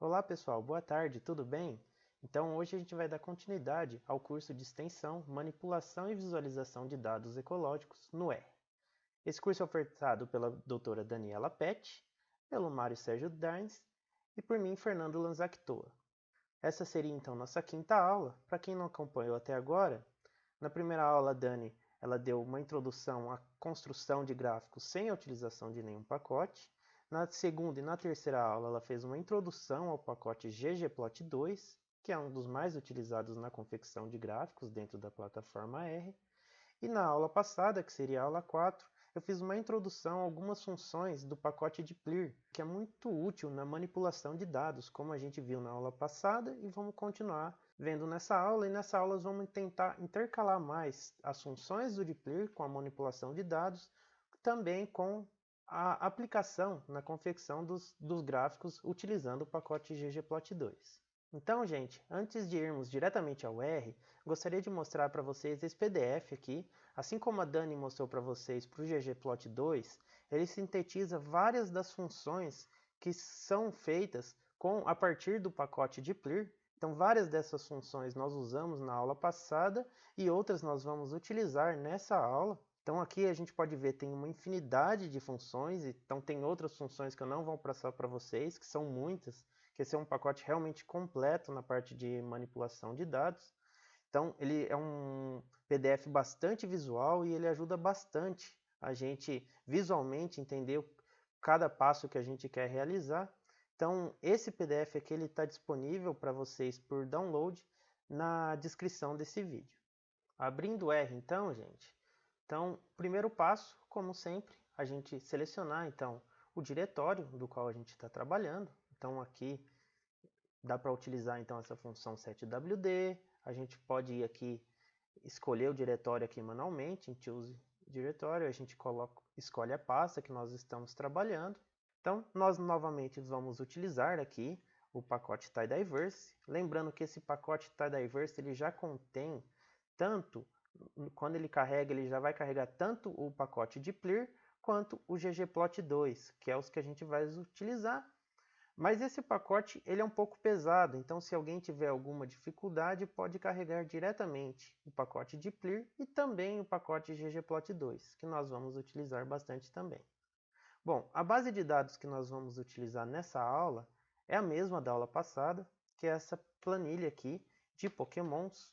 Olá pessoal, boa tarde, tudo bem? Então hoje a gente vai dar continuidade ao curso de extensão, manipulação e visualização de dados ecológicos no R. Esse curso é ofertado pela doutora Daniela Pet, pelo Mário Sérgio Darnes e por mim, Fernando Lanzactoa. Essa seria então nossa quinta aula. Para quem não acompanhou até agora, na primeira aula a Dani ela deu uma introdução à construção de gráficos sem a utilização de nenhum pacote. Na segunda e na terceira aula, ela fez uma introdução ao pacote ggplot2, que é um dos mais utilizados na confecção de gráficos dentro da plataforma R. E na aula passada, que seria a aula 4, eu fiz uma introdução a algumas funções do pacote de Plir, que é muito útil na manipulação de dados, como a gente viu na aula passada, e vamos continuar vendo nessa aula. E nessa aula vamos tentar intercalar mais as funções do dplyr com a manipulação de dados, também com a aplicação na confecção dos gráficos utilizando o pacote ggplot2. Então, gente, antes de irmos diretamente ao R, gostaria de mostrar para vocês esse PDF aqui. Assim como a Dani mostrou para vocês para o ggplot2, ele sintetiza várias das funções que são feitas a partir do pacote de Plir. Então, várias dessas funções nós usamos na aula passada e outras nós vamos utilizar nessa aula. Então, aqui a gente pode ver tem uma infinidade de funções, então tem outras funções que eu não vou passar para vocês, que são muitas, que esse é um pacote realmente completo na parte de manipulação de dados. Então, ele é um PDF bastante visual e ele ajuda bastante a gente visualmente entender cada passo que a gente quer realizar. Então, esse PDF aqui está disponível para vocês por download na descrição desse vídeo. Abrindo o R, então, gente. Então, primeiro passo, como sempre, a gente selecionar então o diretório do qual a gente está trabalhando. Então, aqui dá para utilizar então essa função setwd. A gente pode ir aqui escolher o diretório aqui manualmente, em choose diretório, a gente escolhe a pasta que nós estamos trabalhando. Então, nós novamente vamos utilizar aqui o pacote tidyverse. Lembrando que esse pacote tidyverse ele já contém tanto, quando ele carrega, ele já vai carregar tanto o pacote de Plir quanto o ggplot2, que é os que a gente vai utilizar. Mas esse pacote ele é um pouco pesado, então se alguém tiver alguma dificuldade, pode carregar diretamente o pacote de Plir e também o pacote ggplot2, que nós vamos utilizar bastante também. Bom, a base de dados que nós vamos utilizar nessa aula é a mesma da aula passada, que é essa planilha aqui de Pokémons.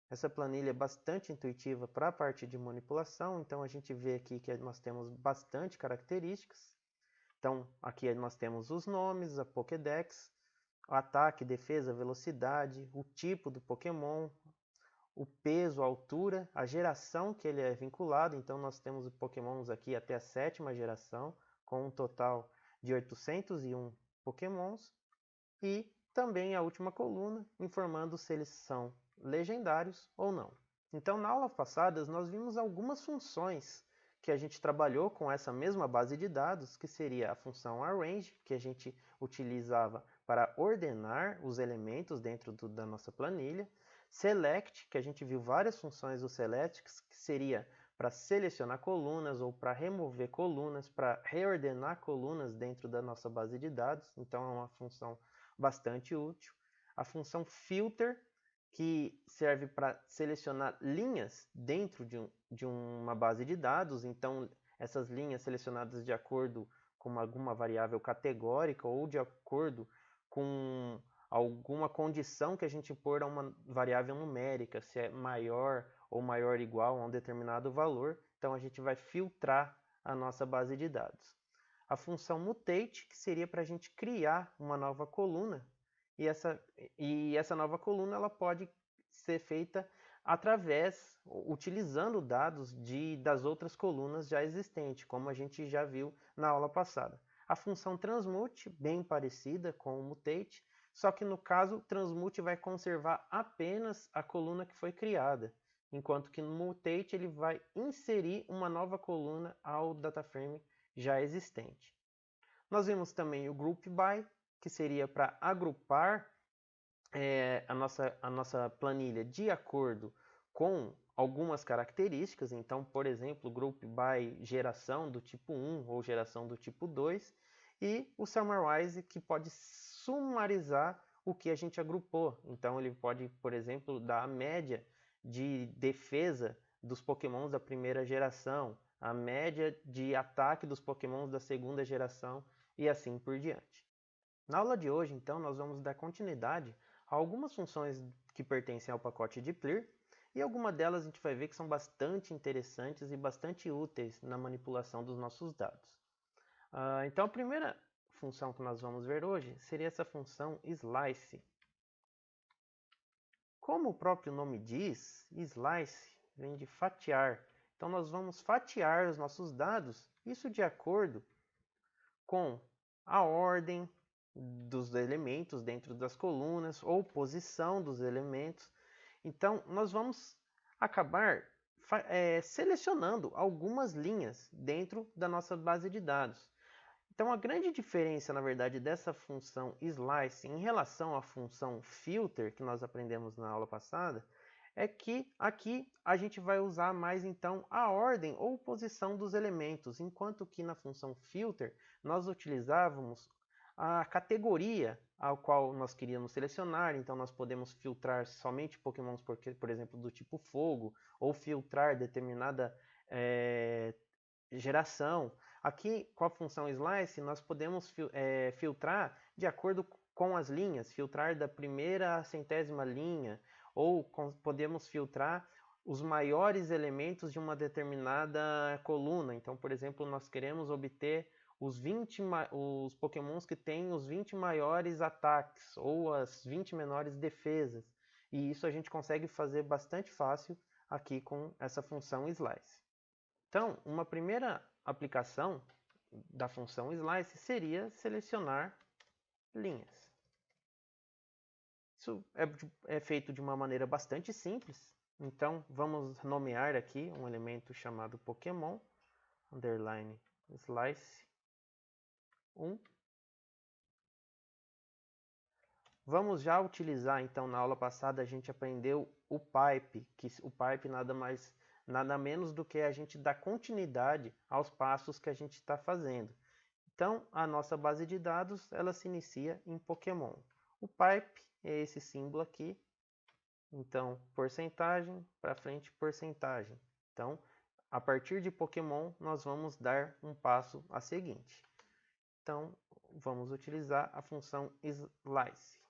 Essa planilha é bastante intuitiva para a parte de manipulação, então a gente vê aqui que nós temos bastante características. Então, aqui nós temos os nomes, a Pokédex, o ataque, defesa, velocidade, o tipo do Pokémon, o peso, a altura, a geração que ele é vinculado. Então, nós temos Pokémons aqui até a 7ª geração, com um total de 801 Pokémons. E também a última coluna, informando se eles são legendários ou não. Então, na aula passada, nós vimos algumas funções que a gente trabalhou com essa mesma base de dados, que seria a função arrange, que a gente utilizava para ordenar os elementos dentro da nossa planilha, select, que a gente viu várias funções do select, que seria para selecionar colunas ou para remover colunas, para reordenar colunas dentro da nossa base de dados, então é uma função bastante útil. A função filter, que serve para selecionar linhas dentro de uma base de dados, então essas linhas selecionadas de acordo com alguma variável categórica ou de acordo com alguma condição que a gente pôr a uma variável numérica, se é maior ou maior ou igual a um determinado valor, então a gente vai filtrar a nossa base de dados. A função mutate, que seria para a gente criar uma nova coluna, e essa nova coluna ela pode ser feita utilizando dados das outras colunas já existentes, como a gente já viu na aula passada. A função transmute, bem parecida com o mutate, só que no caso, transmute vai conservar apenas a coluna que foi criada, enquanto que no mutate ele vai inserir uma nova coluna ao dataframe já existente. Nós vimos também o group by, que seria para agrupar a nossa planilha de acordo com algumas características. Então, por exemplo, group by geração do tipo 1 ou geração do tipo 2. E o summarize, que pode sumarizar o que a gente agrupou. Então ele pode, por exemplo, dar a média de defesa dos pokémons da primeira geração, a média de ataque dos pokémons da segunda geração e assim por diante. Na aula de hoje, então, nós vamos dar continuidade a algumas funções que pertencem ao pacote de Clear, e algumas delas a gente vai ver que são bastante interessantes e bastante úteis na manipulação dos nossos dados. Então a primeira função que nós vamos ver hoje seria essa função slice. Como o próprio nome diz, slice vem de fatiar. Então nós vamos fatiar os nossos dados, isso de acordo com a ordem dos elementos dentro das colunas ou posição dos elementos. Então nós vamos acabar selecionando algumas linhas dentro da nossa base de dados. Então a grande diferença, na verdade, dessa função slice em relação à função filter que nós aprendemos na aula passada é que aqui a gente vai usar mais então a ordem ou posição dos elementos, enquanto que na função filter nós utilizávamos a categoria ao qual nós queríamos selecionar. Então nós podemos filtrar somente pokémons, por exemplo, do tipo fogo, ou filtrar determinada geração. Aqui, com a função slice, nós podemos filtrar de acordo com as linhas, filtrar da primeira à centésima linha, ou podemos filtrar os maiores elementos de uma determinada coluna. Então, por exemplo, nós queremos obter os pokémons que têm os 20 maiores ataques, ou as 20 menores defesas. E isso a gente consegue fazer bastante fácil aqui com essa função slice. Então, uma primeira aplicação da função slice seria selecionar linhas. Isso é feito de uma maneira bastante simples. Então, vamos nomear aqui um elemento chamado Pokémon, underline slice 1. Vamos já utilizar, então, na aula passada a gente aprendeu o pipe, que o pipe nada menos do que a gente dar continuidade aos passos que a gente está fazendo. Então, a nossa base de dados, ela se inicia em Pokémon. O pipe é esse símbolo aqui. Então, porcentagem, para frente, porcentagem. Então, a partir de Pokémon, nós vamos dar um passo a seguinte. Então, vamos utilizar a função slice.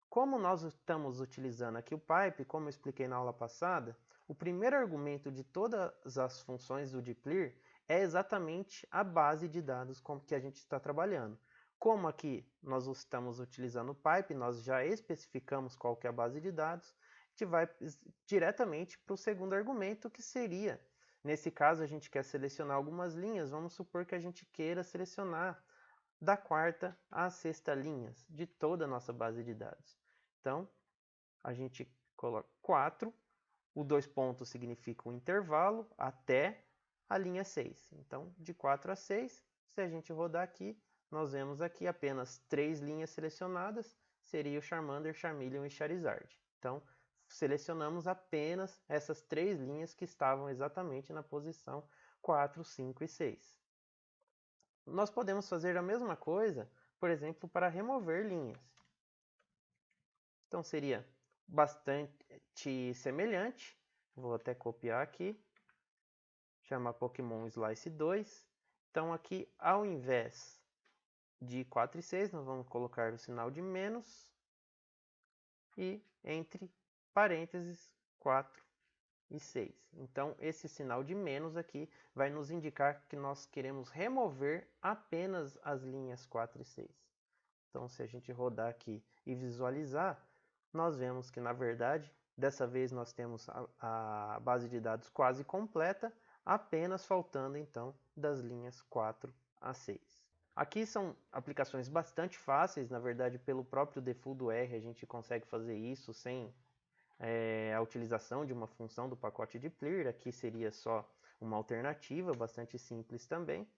Como nós estamos utilizando aqui o pipe, como eu expliquei na aula passada, o primeiro argumento de todas as funções do dplyr é exatamente a base de dados com que a gente está trabalhando. Como aqui nós estamos utilizando o pipe, nós já especificamos qual que é a base de dados, a gente vai diretamente para o segundo argumento, que seria, nesse caso a gente quer selecionar algumas linhas, vamos supor que a gente queira selecionar da quarta à sexta linhas de toda a nossa base de dados. Então, a gente coloca 4, o 2 pontos significa um intervalo até a linha 6. Então, de 4 a 6, se a gente rodar aqui, nós vemos aqui apenas 3 linhas selecionadas, seria o Charmander, Charmeleon e Charizard. Então, selecionamos apenas essas 3 linhas que estavam exatamente na posição 4, 5 e 6. Nós podemos fazer a mesma coisa, por exemplo, para remover linhas. Então seria bastante semelhante. Vou até copiar aqui. Chamar Pokémon Slice 2. Então aqui, ao invés de 4 e 6, nós vamos colocar o sinal de menos. E entre parênteses 4 e 6. Então esse sinal de menos aqui vai nos indicar que nós queremos remover apenas as linhas 4 e 6. Então se a gente rodar aqui e visualizar, nós vemos que na verdade, dessa vez nós temos a base de dados quase completa, apenas faltando então das linhas 4 a 6. Aqui são aplicações bastante fáceis, na verdade pelo próprio default do R a gente consegue fazer isso sem a utilização de uma função do pacote de dplyr. Aqui seria só uma alternativa, bastante simples também.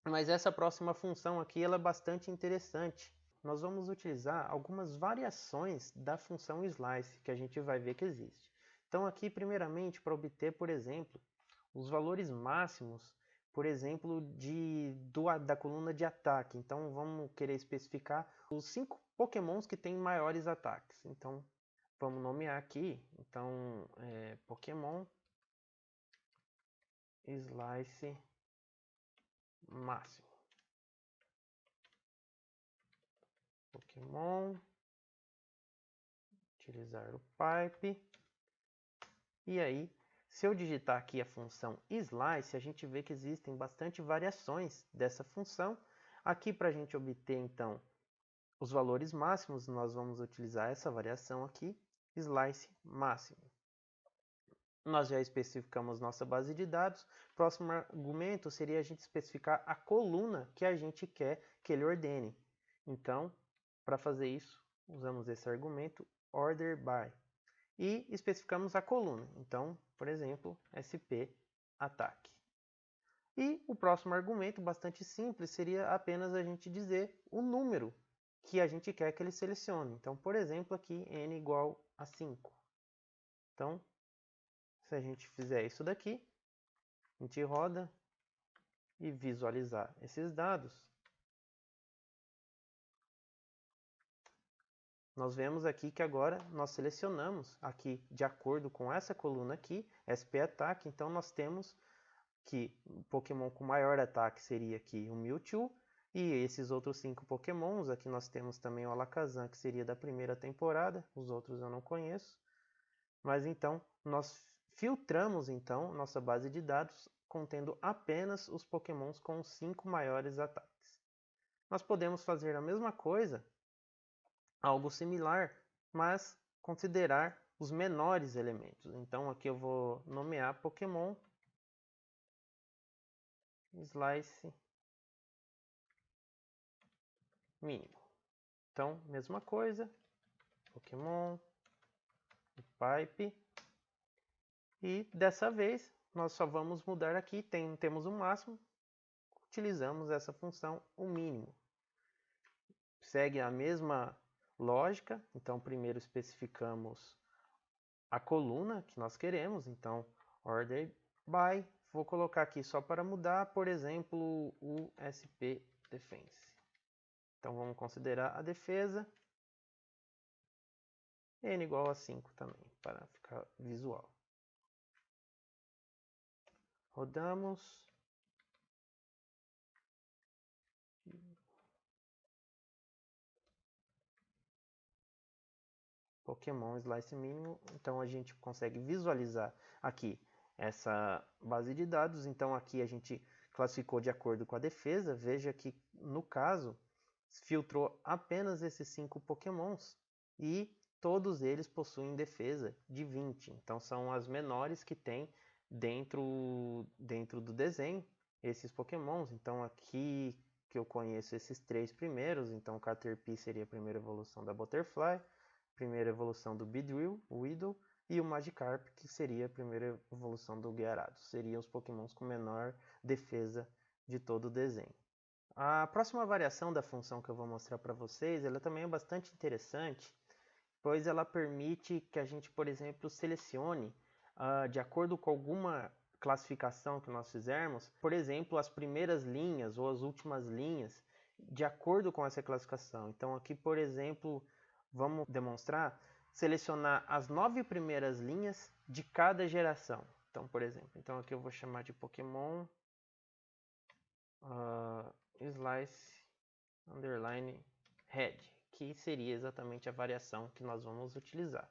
Mas essa próxima função aqui ela é bastante interessante. Nós vamos utilizar algumas variações da função slice que a gente vai ver que existe. Então aqui, primeiramente, para obter, por exemplo, os valores máximos por exemplo, da coluna de ataque. Então vamos querer especificar os 5 pokémons que têm maiores ataques. Então vamos nomear aqui, então Pokémon Slice máximo. Pokémon, utilizar o pipe. E aí, se eu digitar aqui a função slice, a gente vê que existem bastante variações dessa função. Aqui, para a gente obter, então, os valores máximos, nós vamos utilizar essa variação aqui, slice máximo. Nós já especificamos nossa base de dados. Próximo argumento seria a gente especificar a coluna que a gente quer que ele ordene. Então, para fazer isso, usamos esse argumento order by. E especificamos a coluna. Então, por exemplo, SP ataque. E o próximo argumento, bastante simples, seria apenas a gente dizer o número que a gente quer que ele selecione. Então, por exemplo, aqui n igual a 5. Então, se a gente fizer isso daqui, a gente roda e visualizar esses dados, nós vemos aqui que agora nós selecionamos aqui, de acordo com essa coluna aqui, SP ataque, então nós temos que o Pokémon com maior ataque seria aqui o Mewtwo, e esses outros 5 Pokémons, aqui nós temos também o Alakazam, que seria da primeira temporada, os outros eu não conheço, mas então nós filtramos então nossa base de dados contendo apenas os Pokémons com os 5 maiores ataques. Nós podemos fazer a mesma coisa, algo similar, mas considerar os menores elementos. Então aqui eu vou nomear Pokémon Slice mínimo. Então, mesma coisa, Pokémon, Pipe, e dessa vez nós só vamos mudar aqui, temos o máximo, utilizamos essa função o mínimo. Segue a mesma lógica, então primeiro especificamos a coluna que nós queremos, então order by, vou colocar aqui só para mudar, por exemplo, o SP defense. Então vamos considerar a defesa, n igual a 5 também, para ficar visual. Rodamos. Pokémon Slice mínimo, então a gente consegue visualizar aqui essa base de dados, então aqui a gente classificou de acordo com a defesa, veja que no caso filtrou apenas esses 5 Pokémons e todos eles possuem defesa de 20, então são as menores que tem dentro do desenho esses Pokémons, então aqui que eu conheço esses 3 primeiros, então o Caterpie seria a primeira evolução da Butterfly, primeira evolução do Beedrill, o Weedle, e o Magikarp, que seria a primeira evolução do Gyarados. Seriam os Pokémons com menor defesa de todo o desenho. A próxima variação da função que eu vou mostrar para vocês, ela também é bastante interessante, pois ela permite que a gente, por exemplo, selecione, de acordo com alguma classificação que nós fizermos, por exemplo, as primeiras linhas ou as últimas linhas, de acordo com essa classificação. Então aqui, por exemplo, vamos demonstrar, selecionar as 9 primeiras linhas de cada geração. Então, por exemplo, então aqui eu vou chamar de Pokémon Slice underline Red, que seria exatamente a variação que nós vamos utilizar.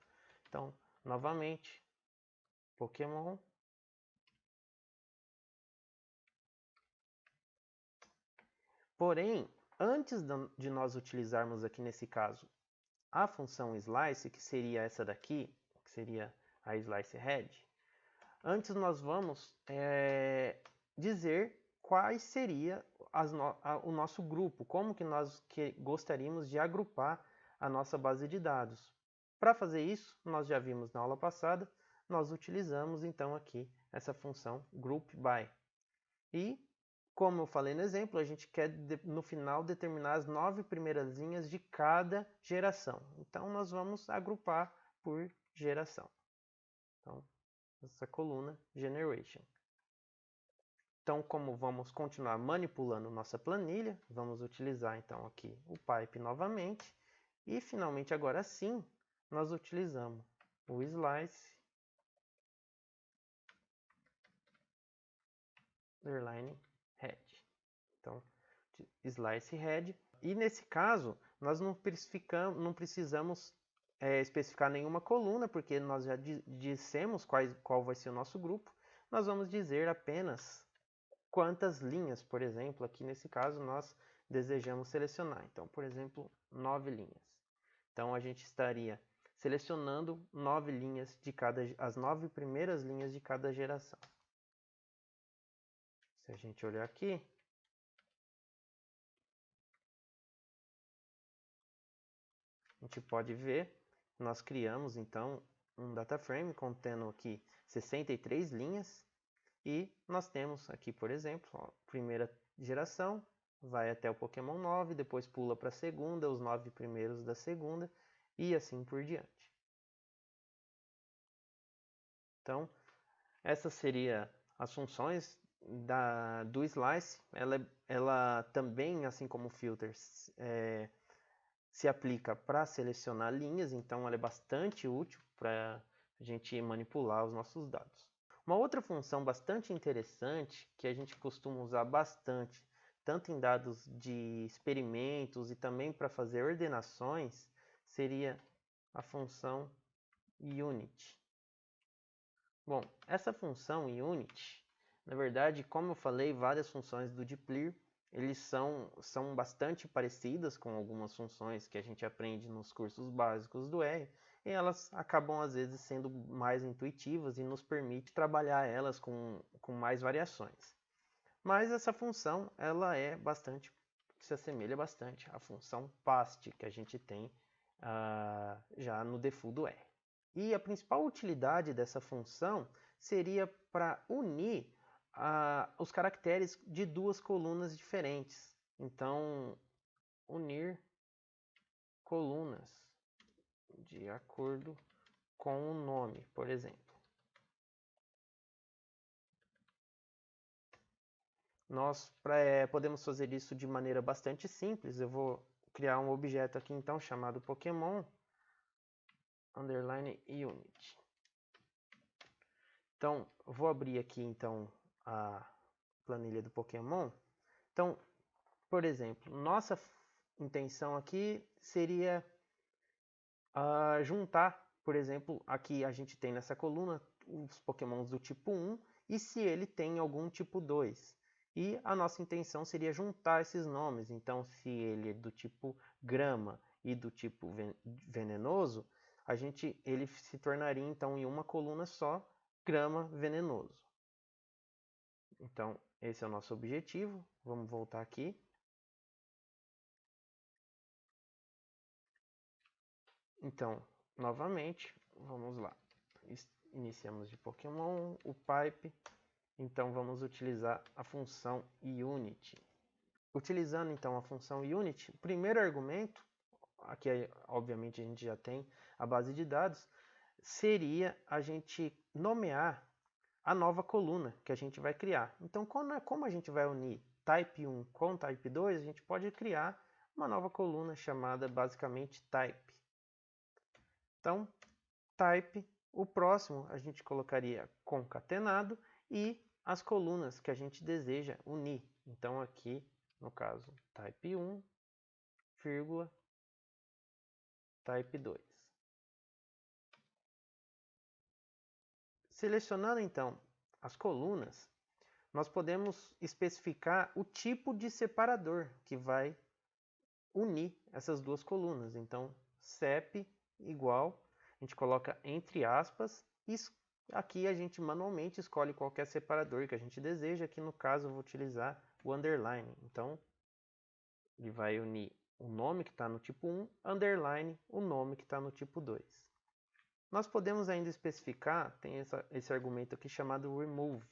Então, novamente, Pokémon Porém, antes de nós utilizarmos aqui nesse caso a função slice, que seria essa daqui, que seria a slice head, antes nós vamos dizer quais seria o nosso grupo, como que nós gostaríamos de agrupar a nossa base de dados. Para fazer isso, nós já vimos na aula passada, nós utilizamos então aqui essa função group by. E, como eu falei no exemplo, a gente quer no final determinar as 9 primeiras linhas de cada geração. Então nós vamos agrupar por geração. Então, essa coluna generation. Então, como vamos continuar manipulando nossa planilha, vamos utilizar então aqui o pipe novamente. E finalmente agora sim, nós utilizamos o slice underline head. Então, slice head. E nesse caso, nós não precisamos especificar nenhuma coluna, porque nós já dissemos qual vai ser o nosso grupo. Nós vamos dizer apenas quantas linhas, por exemplo, aqui nesse caso nós desejamos selecionar. Então, por exemplo, 9 linhas. Então, a gente estaria selecionando 9 linhas as 9 primeiras linhas de cada geração. Se a gente olhar aqui, a gente pode ver, nós criamos então um data frame contendo aqui 63 linhas e nós temos aqui, por exemplo, a primeira geração, vai até o Pokémon 9, depois pula para a segunda, os 9 primeiros da segunda e assim por diante. Então, essas seriam as funções do Slice. Ela também, assim como o Filter, se aplica para selecionar linhas, então ela é bastante útil para a gente manipular os nossos dados. Uma outra função bastante interessante, que a gente costuma usar bastante, tanto em dados de experimentos e também para fazer ordenações, seria a função unit. Bom, essa função unit, na verdade, como eu falei, várias funções do dplyr, eles são bastante parecidas com algumas funções que a gente aprende nos cursos básicos do R, e elas acabam às vezes sendo mais intuitivas e nos permite trabalhar elas com mais variações. Mas essa função, ela se assemelha bastante à função past que a gente tem já no default do R. E a principal utilidade dessa função seria para unir os caracteres de duas colunas diferentes. Então, unir colunas de acordo com o nome, por exemplo. Nós podemos fazer isso de maneira bastante simples. Eu vou criar um objeto aqui então chamado Pokémon underline unit. Então, eu vou abrir aqui então a planilha do Pokémon. Então, por exemplo, nossa intenção aqui seria juntar, por exemplo, aqui a gente tem nessa coluna os Pokémons do tipo 1 e se ele tem algum tipo 2. E a nossa intenção seria juntar esses nomes. Então, se ele é do tipo grama e do tipo venenoso, ele se tornaria então em uma coluna só grama venenoso. Então, esse é o nosso objetivo. Vamos voltar aqui. Então, novamente, vamos lá. Iniciamos de Pokémon, o pipe. Então, vamos utilizar a função unit. Utilizando, então, a função unit, o primeiro argumento, aqui, obviamente, a gente já tem a base de dados, seria a gente nomear a nova coluna que a gente vai criar. Então, como a gente vai unir type 1 com type 2, a gente pode criar uma nova coluna chamada, basicamente, type. Então, type, o próximo a gente colocaria concatenado e as colunas que a gente deseja unir. Então, aqui, no caso, type 1, vírgula, type 2. Selecionando, então, as colunas, nós podemos especificar o tipo de separador que vai unir essas duas colunas. Então, CEP igual, a gente coloca entre aspas, e aqui a gente manualmente escolhe qualquer separador que a gente deseja. Aqui no caso eu vou utilizar o underline. Então, ele vai unir o nome que está no tipo 1, underline, o nome que está no tipo 2. Nós podemos ainda especificar, tem esse argumento aqui chamado remove.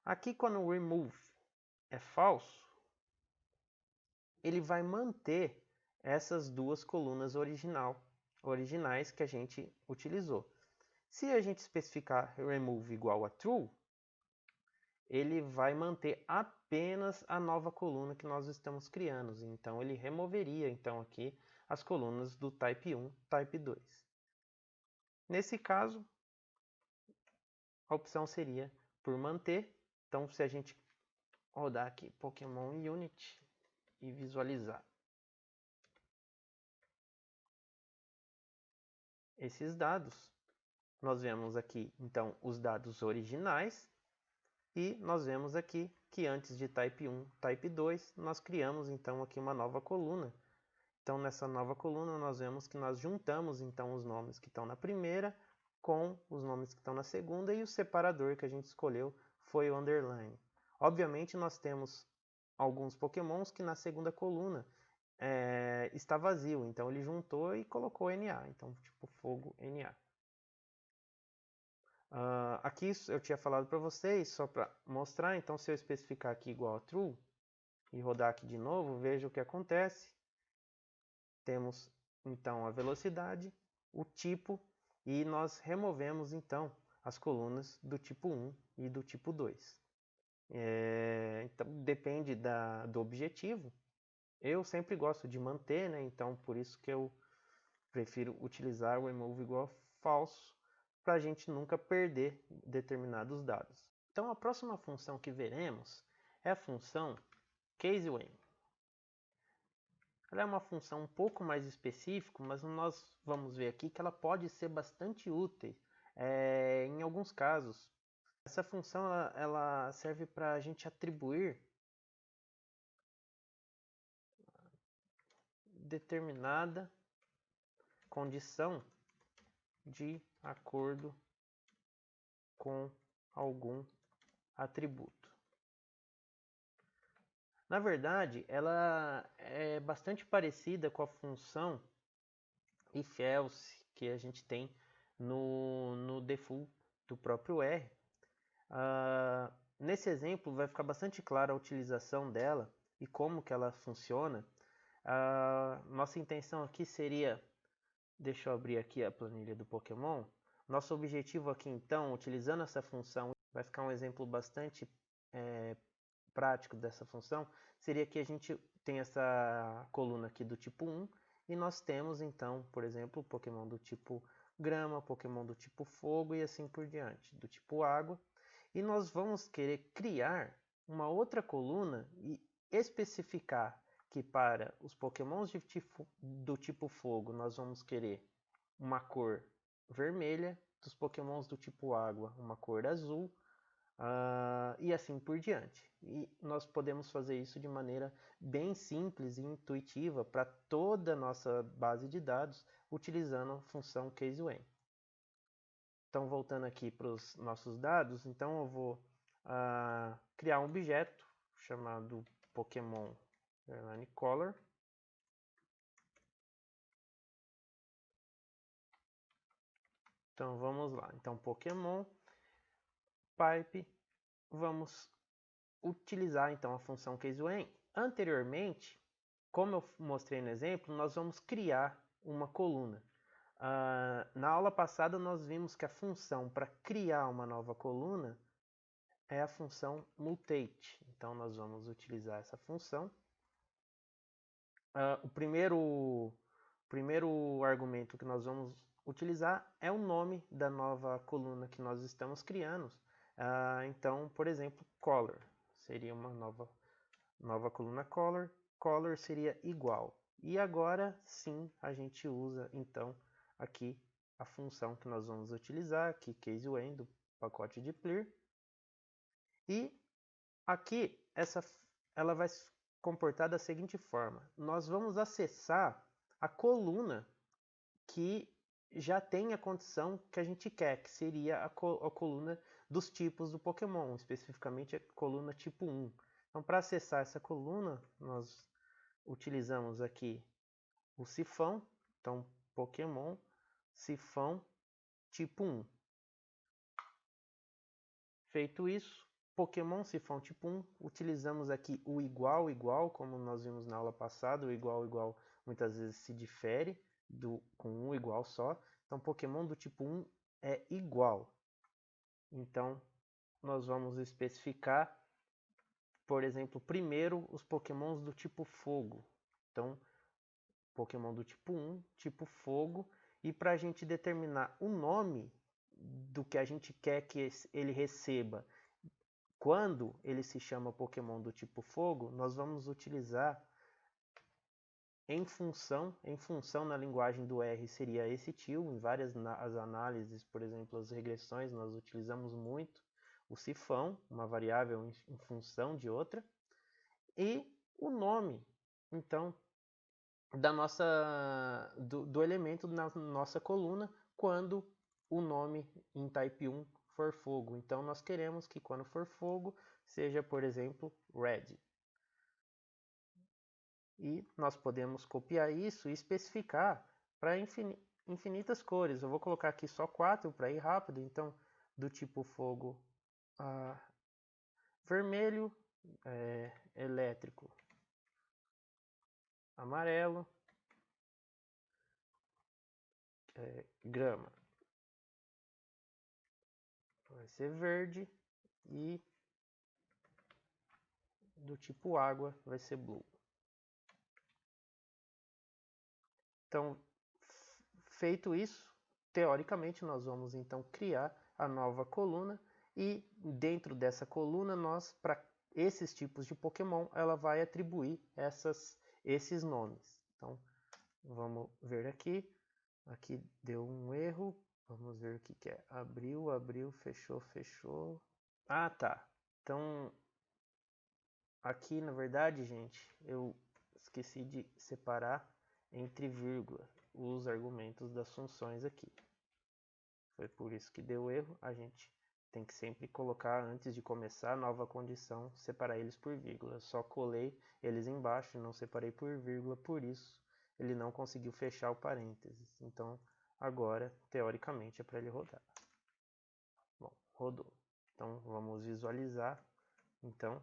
Aqui quando o remove é falso, ele vai manter essas duas colunas originais que a gente utilizou. Se a gente especificar remove igual a true, ele vai manter apenas a nova coluna que nós estamos criando. Então, ele removeria então aqui as colunas do Type 1, Type 2. Nesse caso, a opção seria por manter. Então, se a gente rodar aqui Pokémon Unity e visualizar esses dados, nós vemos aqui então os dados originais e nós vemos aqui que antes de Type 1, Type 2, nós criamos então aqui uma nova coluna. Então nessa nova coluna nós vemos que nós juntamos então os nomes que estão na primeira com os nomes que estão na segunda e o separador que a gente escolheu foi o underline. Obviamente nós temos alguns pokémons que na segunda coluna está vazio, então ele juntou e colocou NA, então tipo fogo NA. Aqui eu tinha falado para vocês, só para mostrar, então se eu especificar aqui igual a true e rodar aqui de novo, veja o que acontece. Temos então a velocidade, o tipo e nós removemos então as colunas do tipo 1 e do tipo 2. Então depende do objetivo. Eu sempre gosto de manter, né? Então por isso que eu prefiro utilizar o remove igual a falso para a gente nunca perder determinados dados. Então a próxima função que veremos é a função CaseWhen. Ela é uma função um pouco mais específica, mas nós vamos ver aqui que ela pode ser bastante útil em alguns casos. Essa função ela serve para a gente atribuir determinada condição de acordo com algum atributo. Na verdade, ela é bastante parecida com a função if-else que a gente tem no default do próprio R. Nesse exemplo vai ficar bastante clara a utilização dela e como que ela funciona. Nossa intenção aqui seria, deixa eu abrir aqui a planilha do Pokémon. Nosso objetivo aqui então, utilizando essa função, vai ficar um exemplo bastante prático dessa função, seria que a gente tem essa coluna aqui do tipo 1 e nós temos então, por exemplo, Pokémon do tipo grama, Pokémon do tipo fogo e assim por diante, do tipo água. E nós vamos querer criar uma outra coluna e especificar que para os Pokémons do tipo fogo nós vamos querer uma cor vermelha, dos Pokémons do tipo água uma cor azul, e assim por diante. E nós podemos fazer isso de maneira bem simples e intuitiva para toda a nossa base de dados utilizando a função CaseWhen. Então voltando aqui para os nossos dados, então eu vou criar um objeto chamado Pokémon Color. Então vamos lá, então Pokémon Pipe, vamos utilizar então a função CaseWhen. Anteriormente, como eu mostrei no exemplo, nós vamos criar uma coluna. Na aula passada nós vimos que a função para criar uma nova coluna é a função mutate. Então nós vamos utilizar essa função. O primeiro argumento que nós vamos utilizar é o nome da nova coluna que nós estamos criando. Então, por exemplo, color seria uma nova coluna color. Color seria igual. E agora sim a gente usa então aqui a função que nós vamos utilizar, aqui CaseWhen do pacote de Plir. E aqui ela vai se comportar da seguinte forma: nós vamos acessar a coluna que já tem a condição que a gente quer, que seria a coluna dos tipos do Pokémon, especificamente a coluna tipo 1. Então, para acessar essa coluna, nós utilizamos aqui o sifão, então Pokémon sifão tipo 1. Feito isso, Pokémon sifão tipo 1, utilizamos aqui o igual, como nós vimos na aula passada, o igual muitas vezes se difere com um igual só. Então, Pokémon do tipo 1 é igual. Então, nós vamos especificar, por exemplo, primeiro os pokémons do tipo fogo. Então, Pokémon do tipo 1, tipo fogo, e para a gente determinar o nome do que a gente quer que ele receba quando ele se chama Pokémon do tipo fogo, nós vamos utilizar em função na linguagem do R seria esse tio, em várias as análises, por exemplo, as regressões, nós utilizamos muito o cifrão, uma variável em função de outra, e o nome, então, do elemento na nossa coluna quando o nome em type 1 for fogo. Então nós queremos que quando for fogo seja, por exemplo, red. E nós podemos copiar isso e especificar para infinitas cores. Eu vou colocar aqui só 4 para ir rápido. Então, do tipo fogo, vermelho, elétrico, amarelo, grama vai ser verde e do tipo água vai ser blue. Então, feito isso, teoricamente nós vamos então criar a nova coluna e dentro dessa coluna nós, para esses tipos de Pokémon, ela vai atribuir esses nomes. Então, vamos ver aqui. Aqui deu um erro. Vamos ver o que é. Abriu, abriu, fechou, fechou. Ah, tá. Então, aqui na verdade, gente, eu esqueci de separar entre vírgula os argumentos das funções aqui. Foi por isso que deu erro. A gente tem que sempre colocar, antes de começar a nova condição, separar eles por vírgula. Eu só colei eles embaixo e não separei por vírgula, por isso ele não conseguiu fechar o parênteses. Então, agora, teoricamente, é para ele rodar. Bom, rodou. Então, vamos visualizar, então,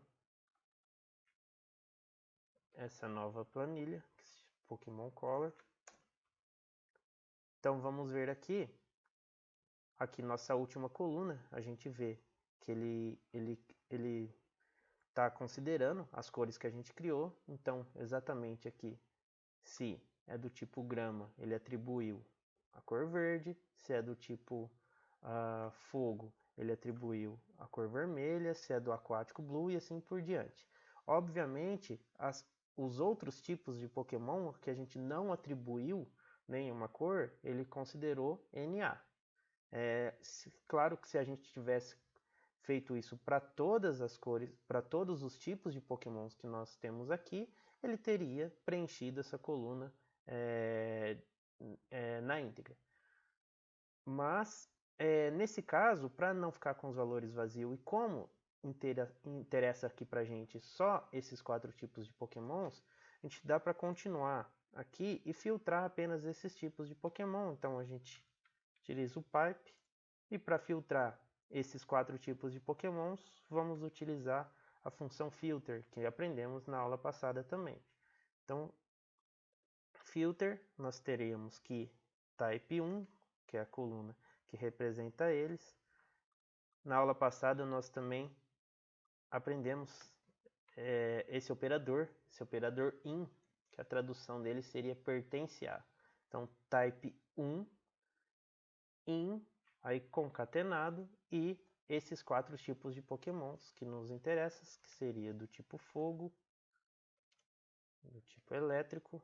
essa nova planilha, Pokémon Color. Então, vamos ver aqui nossa última coluna, a gente vê que ele está considerando as cores que a gente criou. Então, exatamente aqui, se é do tipo grama, ele atribuiu a cor verde. Se é do tipo fogo, ele atribuiu a cor vermelha. Se é do aquático, blue, e assim por diante. Obviamente, os outros tipos de Pokémon que a gente não atribuiu nenhuma cor, ele considerou NA. Claro que se a gente tivesse feito isso para todas as cores, para todos os tipos de Pokémons que nós temos aqui, ele teria preenchido essa coluna na íntegra. Mas, nesse caso, para não ficar com os valores vazios, e como interessa aqui para a gente só esses 4 tipos de Pokémons, a gente dá para continuar aqui e filtrar apenas esses tipos de Pokémon. Então, a gente utiliza o pipe, e para filtrar esses 4 tipos de Pokémons, vamos utilizar a função filter, que aprendemos na aula passada também. Então, filter, nós teremos que type 1, que é a coluna que representa eles. Na aula passada, nós também aprendemos esse operador in, que a tradução dele seria pertence a. Então, type 1, in, aí concatenado, e esses 4 tipos de Pokémons que nos interessam, que seria do tipo fogo, do tipo elétrico,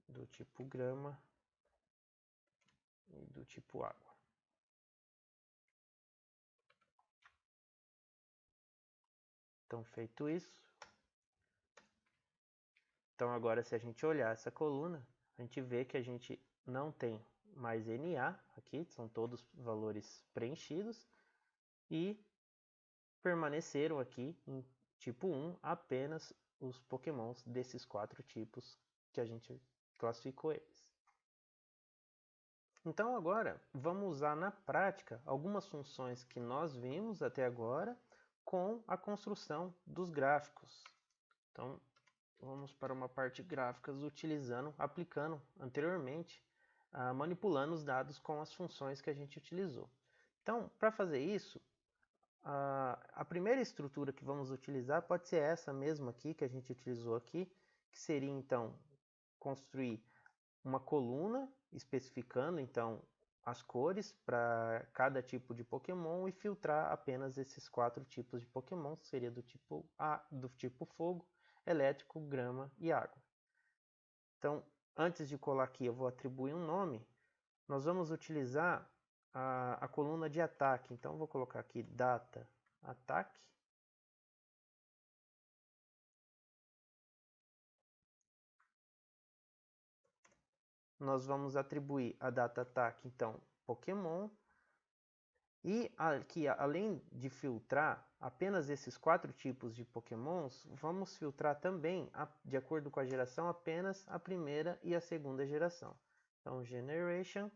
do tipo grama e do tipo água. Então, feito isso, então agora se a gente olhar essa coluna, a gente vê que a gente não tem mais NA aqui, são todos valores preenchidos, e permaneceram aqui em tipo 1 apenas os Pokémons desses 4 tipos que a gente classificou eles. Então agora vamos usar na prática algumas funções que nós vimos até agora com a construção dos gráficos. Então vamos para uma parte gráficas aplicando anteriormente manipulando os dados com as funções que a gente utilizou. Então, para fazer isso, a primeira estrutura que vamos utilizar pode ser essa mesma aqui, que a gente utilizou aqui, que seria, então, construir uma coluna especificando, então, as cores para cada tipo de Pokémon e filtrar apenas esses 4 tipos de Pokémon, que seria do tipo fogo, elétrico, grama e água. Então, antes de colar aqui, eu vou atribuir um nome. Nós vamos utilizar a coluna de ataque. Então, eu vou colocar aqui data ataque. Nós vamos atribuir a data ataque, então, Pokémon. E aqui, além de filtrar apenas esses 4 tipos de Pokémons, vamos filtrar também, de acordo com a geração, apenas a primeira e a segunda geração. Então, Generation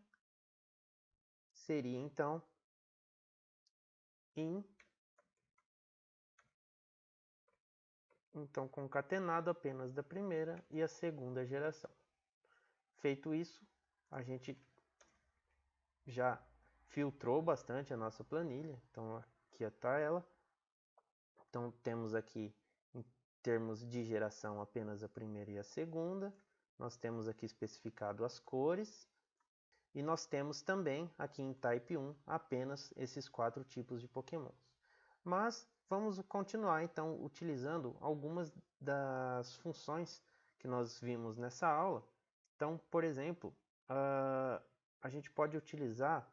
seria, então, então concatenado apenas da primeira e a segunda geração. Feito isso, a gente já filtrou bastante a nossa planilha. Então, aqui está ela. Então, temos aqui, em termos de geração, apenas a primeira e a segunda. Nós temos aqui especificado as cores. E nós temos também, aqui em Type 1, apenas esses 4 tipos de Pokémons. Mas vamos continuar, então, utilizando algumas das funções que nós vimos nessa aula. Então, por exemplo, a gente pode utilizar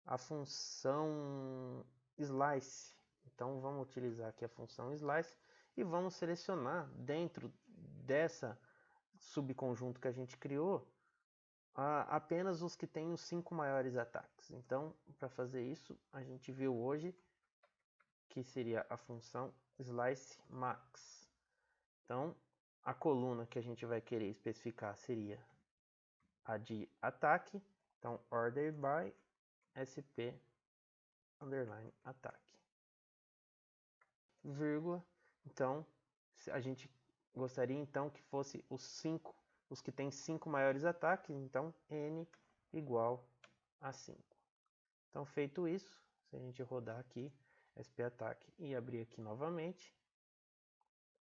a função slice. Então, vamos utilizar aqui a função slice e vamos selecionar dentro dessa subconjunto que a gente criou apenas os que têm os 5 maiores ataques. Então, para fazer isso, a gente viu hoje que seria a função slice max. Então, a coluna que a gente vai querer especificar seria a de ataque. Então, order by sp underline ataque. Vírgula. Então, a gente gostaria então que fosse os que têm 5 maiores ataques, então n igual a 5. Então, feito isso, se a gente rodar aqui sp-ataque e abrir aqui novamente,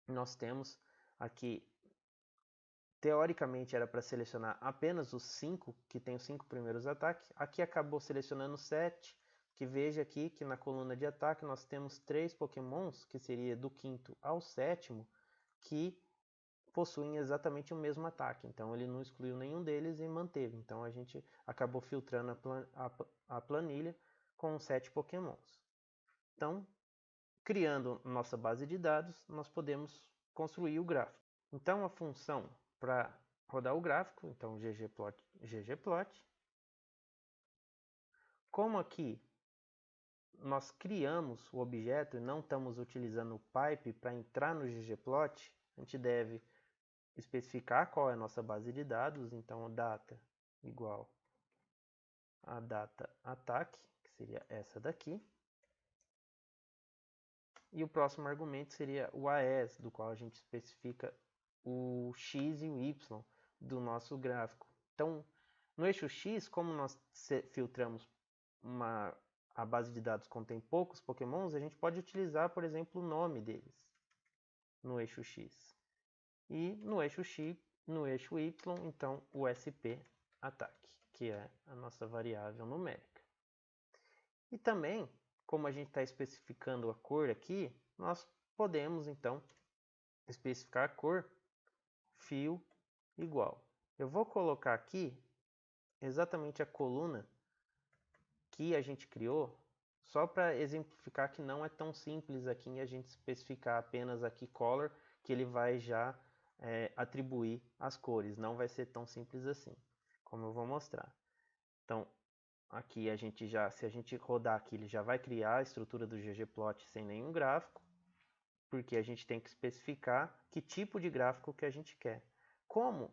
nós temos aqui, teoricamente era para selecionar apenas os 5 que tem os 5 primeiros ataques, aqui acabou selecionando 7, que veja aqui que na coluna de ataque nós temos 3 Pokémons, que seria do 5º ao 7º, que possuem exatamente o mesmo ataque. Então ele não excluiu nenhum deles e manteve. Então a gente acabou filtrando a planilha com 7 Pokémons. Então, criando nossa base de dados, nós podemos construir o gráfico. Então a função para rodar o gráfico, então ggplot. Como aqui nós criamos o objeto e não estamos utilizando o pipe para entrar no ggplot, a gente deve especificar qual é a nossa base de dados. Então, data igual a data ataque, que seria essa daqui. E o próximo argumento seria o AES, do qual a gente especifica o x e o y do nosso gráfico. Então, no eixo x, como nós filtramos a base de dados contém poucos Pokémons, a gente pode utilizar, por exemplo, o nome deles no eixo x. E no eixo y, então, o SP ataque, que é a nossa variável numérica. E também, como a gente está especificando a cor aqui, nós podemos, então, especificar a cor fio igual. Eu vou colocar aqui exatamente a coluna que a gente criou, só para exemplificar que não é tão simples aqui a gente especificar apenas aqui color, que ele vai já atribuir as cores. Não vai ser tão simples assim, como eu vou mostrar. Então, aqui a gente já, se a gente rodar aqui, ele já vai criar a estrutura do ggplot sem nenhum gráfico, porque a gente tem que especificar que tipo de gráfico que a gente quer. Como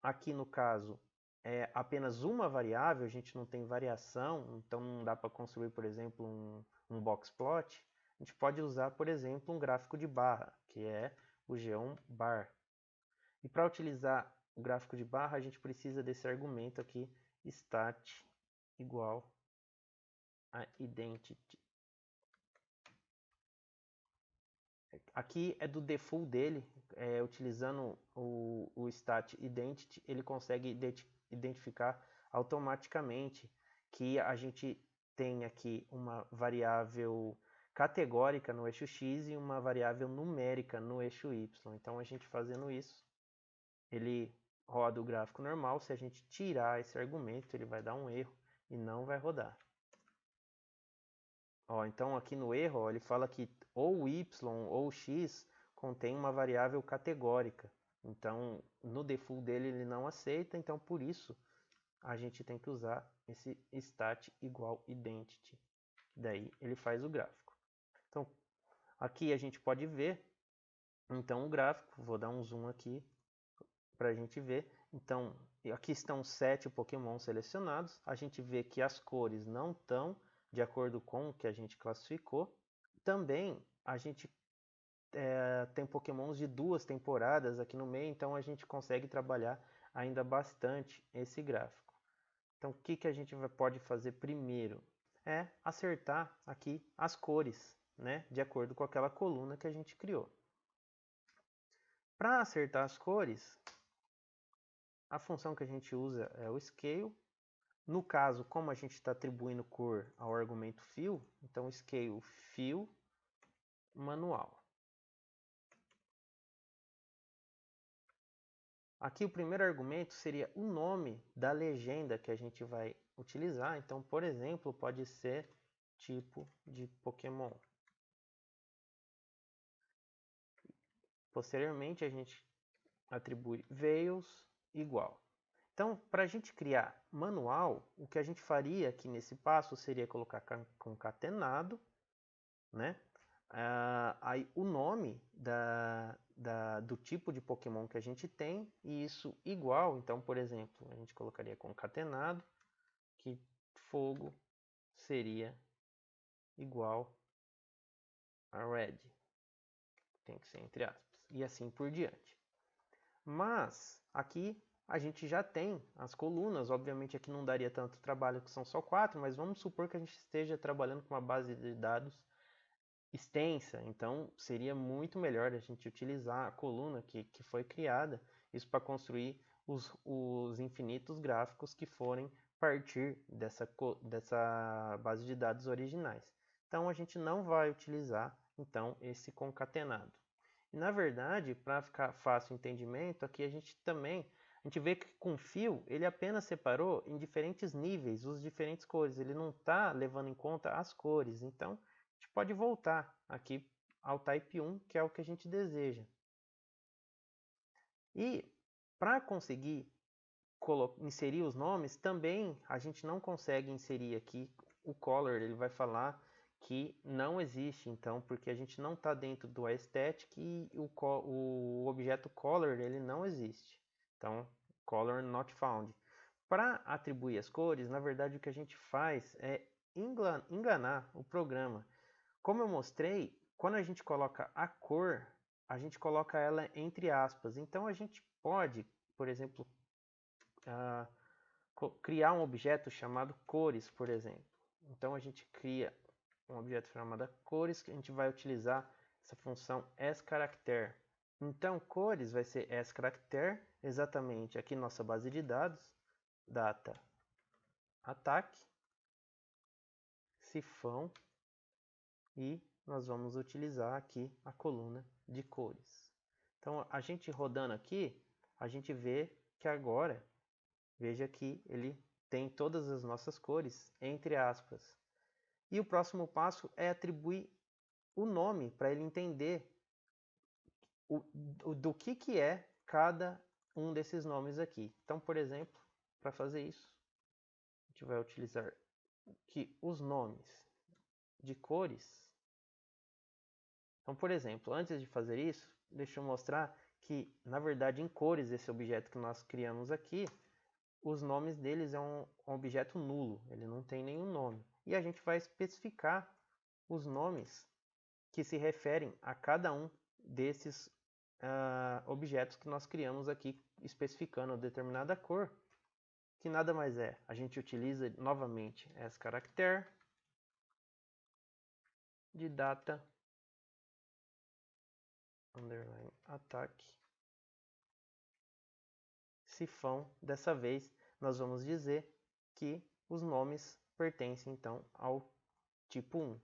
aqui no caso é apenas uma variável, a gente não tem variação, então não dá para construir, por exemplo, um boxplot, a gente pode usar, por exemplo, um gráfico de barra, que é o Geom bar. E para utilizar o gráfico de barra, a gente precisa desse argumento aqui, stat igual a identity. Aqui é do default dele, utilizando o stat identity, ele consegue identificar automaticamente que a gente tem aqui uma variável categórica no eixo X e uma variável numérica no eixo Y. Então, a gente fazendo isso, ele roda o gráfico normal. Se a gente tirar esse argumento, ele vai dar um erro e não vai rodar. Então, aqui no erro, ele fala que ou y ou x contém uma variável categórica. Então, no default dele, ele não aceita. Então, por isso, a gente tem que usar esse stat igual identity. Daí, ele faz o gráfico. Então, aqui a gente pode ver, então, o gráfico. Vou dar um zoom aqui para a gente ver. Então, aqui estão 7 Pokémon selecionados. A gente vê que as cores não estão de acordo com o que a gente classificou. Também a gente tem Pokémons de 2 temporadas aqui no meio, então a gente consegue trabalhar ainda bastante esse gráfico. Então, o que a gente pode fazer primeiro? É acertar aqui as cores, né, de acordo com aquela coluna que a gente criou. Para acertar as cores, a função que a gente usa é o scale. No caso, como a gente está atribuindo cor ao argumento fill, então scale fill manual. Aqui o primeiro argumento seria o nome da legenda que a gente vai utilizar. Então, por exemplo, pode ser tipo de Pokémon. Posteriormente, a gente atribui Veils igual. Então, para a gente criar manual, o que a gente faria aqui nesse passo seria colocar concatenado, né? Aí o nome do tipo de Pokémon que a gente tem, e isso igual. Então, por exemplo, a gente colocaria concatenado, que fogo seria igual a red. Tem que ser entre aspas. E assim por diante. Mas, aqui a gente já tem as colunas. Obviamente aqui não daria tanto trabalho, que são só 4, mas vamos supor que a gente esteja trabalhando com uma base de dados extensa, então seria muito melhor a gente utilizar a coluna que foi criada, isso para construir os infinitos gráficos que forem partir dessa base de dados originais. Então a gente não vai utilizar então esse concatenado. E, na verdade, para ficar fácil o entendimento, aqui a gente vê que com fio ele apenas separou em diferentes níveis os diferentes cores, ele não está levando em conta as cores. Então a gente pode voltar aqui ao type 1, que é o que a gente deseja. E para conseguir inserir os nomes, também a gente não consegue inserir aqui o color. Ele vai falar que não existe, então, porque a gente não está dentro do aesthetic e o objeto color ele não existe. Então, color not found. Para atribuir as cores, na verdade o que a gente faz é enganar o programa. Como eu mostrei, quando a gente coloca a cor, a gente coloca ela entre aspas. Então a gente pode, por exemplo, criar um objeto chamado cores, por exemplo. Então a gente cria um objeto chamado cores, que a gente vai utilizar essa função asCharacter. Então cores vai ser asCharacter, exatamente aqui nossa base de dados, data ataque, sifão, e nós vamos utilizar aqui a coluna de cores. Então, a gente rodando aqui, a gente vê que agora, veja que ele tem todas as nossas cores, entre aspas. E o próximo passo é atribuir o nome para ele entender do que é cada um desses nomes aqui. Então, por exemplo, para fazer isso, a gente vai utilizar que os nomes de cores. Então, por exemplo, antes de fazer isso, deixa eu mostrar que, na verdade, em cores, esse objeto que nós criamos aqui, os nomes deles é um objeto nulo, ele não tem nenhum nome. E a gente vai especificar os nomes que se referem a cada um desses objetos que nós criamos aqui especificando determinada cor, que nada mais é. A gente utiliza novamente esse caractere de data underline attack sifão. Dessa vez nós vamos dizer que os nomes pertencem então ao tipo 1.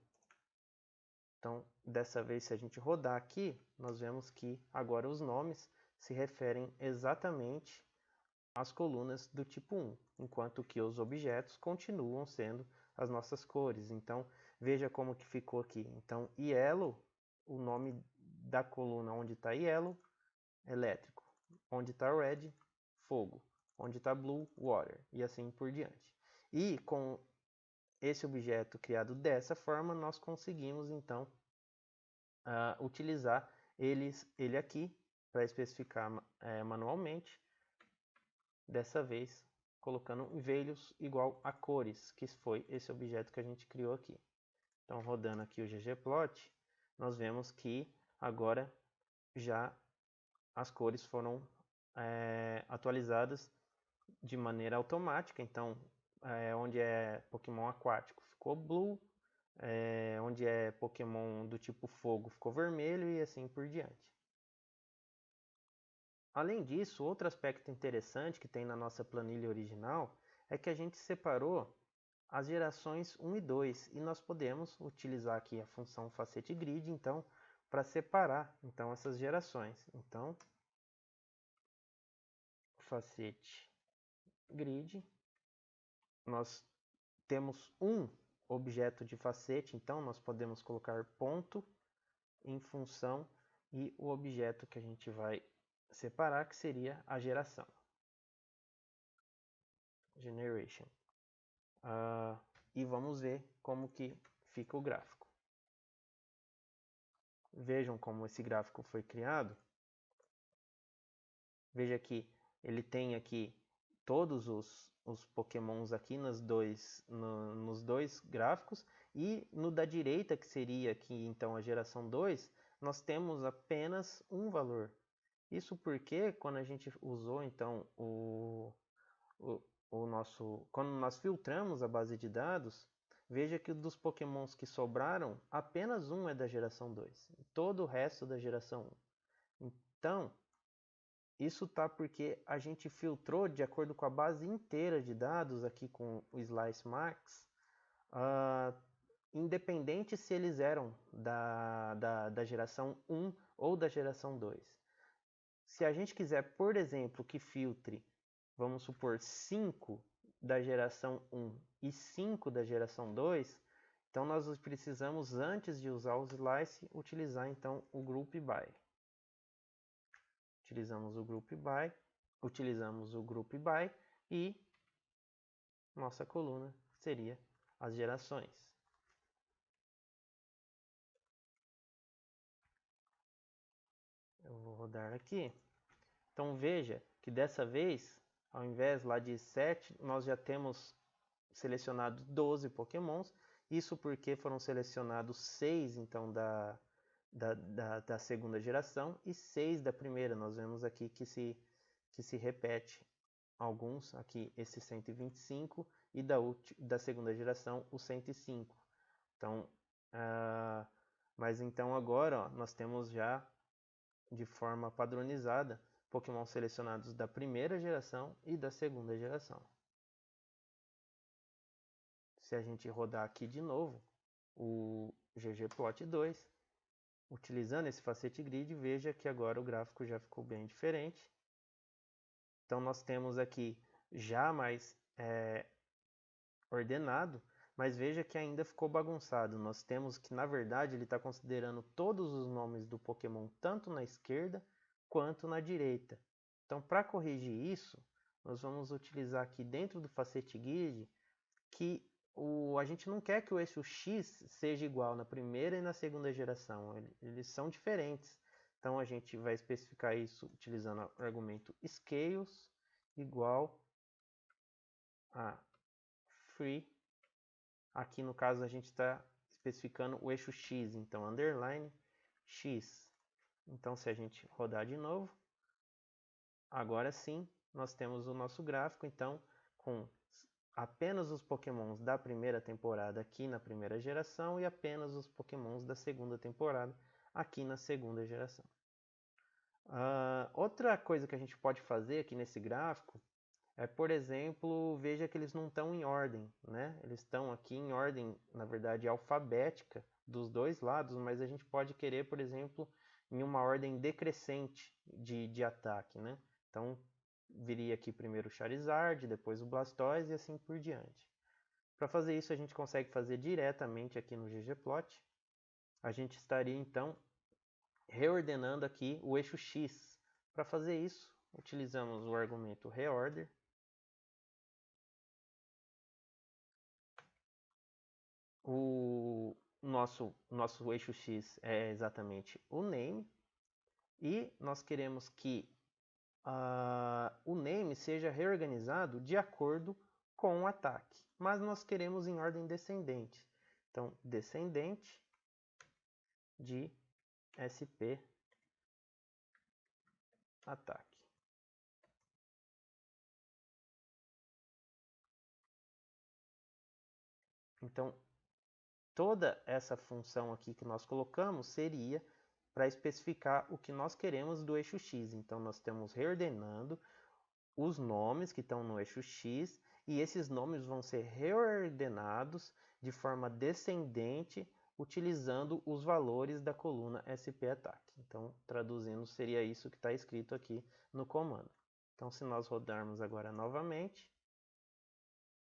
Então, dessa vez, se a gente rodar aqui, nós vemos que agora os nomes se referem exatamente às colunas do tipo 1, enquanto que os objetos continuam sendo as nossas cores. Então, veja como que ficou aqui. Então, yellow, o nome da coluna onde está yellow, elétrico. Onde está red, fogo. Onde está blue, water. E assim por diante. E com esse objeto criado dessa forma, nós conseguimos então utilizar ele aqui para especificar manualmente, dessa vez colocando values igual a cores, que foi esse objeto que a gente criou aqui. Então, rodando aqui o ggplot, nós vemos que agora já as cores foram atualizadas de maneira automática. Então, onde é Pokémon aquático ficou blue, onde é Pokémon do tipo fogo ficou vermelho e assim por diante. Além disso, outro aspecto interessante que tem na nossa planilha original é que a gente separou as gerações 1 e 2 e nós podemos utilizar aqui a função facete grid então para separar então essas gerações. Então, facete grid, nós temos um objeto de facete, então nós podemos colocar ponto em função e o objeto que a gente vai separar, que seria a geração. Generation. E vamos ver como que fica o gráfico. Vejam como esse gráfico foi criado. Veja que ele tem aqui todos os pokémons aqui nos dois gráficos, e no da direita, que seria aqui então a geração 2, nós temos apenas um valor. Isso porque quando a gente usou então quando nós filtramos a base de dados, veja que dos pokémons que sobraram, apenas um é da geração 2, todo o resto da geração 1. Então, isso tá porque a gente filtrou de acordo com a base inteira de dados aqui com o Slice Max, independente se eles eram da geração 1 ou da geração 2. Se a gente quiser, por exemplo, que filtre, vamos supor, 5 da geração 1 e 5 da geração 2, então nós precisamos, antes de usar o Slice, utilizar então o Group By. Utilizamos o Group By e nossa coluna seria as gerações. Eu vou rodar aqui. Então veja que dessa vez, ao invés lá de 7, nós já temos selecionado 12 pokémons. Isso porque foram selecionados 6 então da segunda geração e 6 da primeira. Nós vemos aqui que se repete alguns, aqui esse 125, e da segunda geração o 105. Então, mas então agora nós temos já de forma padronizada Pokémon selecionados da primeira geração e da segunda geração. Se a gente rodar aqui de novo o ggplot2, utilizando esse facete grid, veja que agora o gráfico já ficou bem diferente. Então nós temos aqui já mais ordenado, mas veja que ainda ficou bagunçado. Nós temos que, na verdade, ele está considerando todos os nomes do Pokémon, tanto na esquerda quanto na direita. Então, para corrigir isso, nós vamos utilizar aqui dentro do facete grid que a gente não quer que o eixo X seja igual na primeira e na segunda geração. Eles são diferentes. Então, a gente vai especificar isso utilizando o argumento scales igual a free. Aqui no caso a gente está especificando o eixo X, então underline X. Então, se a gente rodar de novo, agora sim, nós temos o nosso gráfico, então, com apenas os pokémons da primeira temporada aqui na primeira geração e apenas os pokémons da segunda temporada aqui na segunda geração. Outra coisa que a gente pode fazer aqui nesse gráfico é, por exemplo, veja que eles não estão em ordem, né? Eles estão aqui em ordem, na verdade, alfabética dos dois lados, mas a gente pode querer, por exemplo, em uma ordem decrescente de ataque, né? Então, viria aqui primeiro o Charizard, depois o Blastoise e assim por diante. Para fazer isso, a gente consegue fazer diretamente aqui no ggplot. A gente estaria, então, reordenando aqui o eixo X. Para fazer isso, utilizamos o argumento reorder. O nosso eixo X é exatamente o name. E nós queremos que o name seja reorganizado de acordo com o ataque. Mas nós queremos em ordem descendente. Então, descendente de SP ataque. Então, toda essa função aqui que nós colocamos seria para especificar o que nós queremos do eixo X. Então, nós estamos reordenando os nomes que estão no eixo X e esses nomes vão ser reordenados de forma descendente utilizando os valores da coluna SP ataque. Então, traduzindo, seria isso que está escrito aqui no comando. Então, se nós rodarmos agora novamente,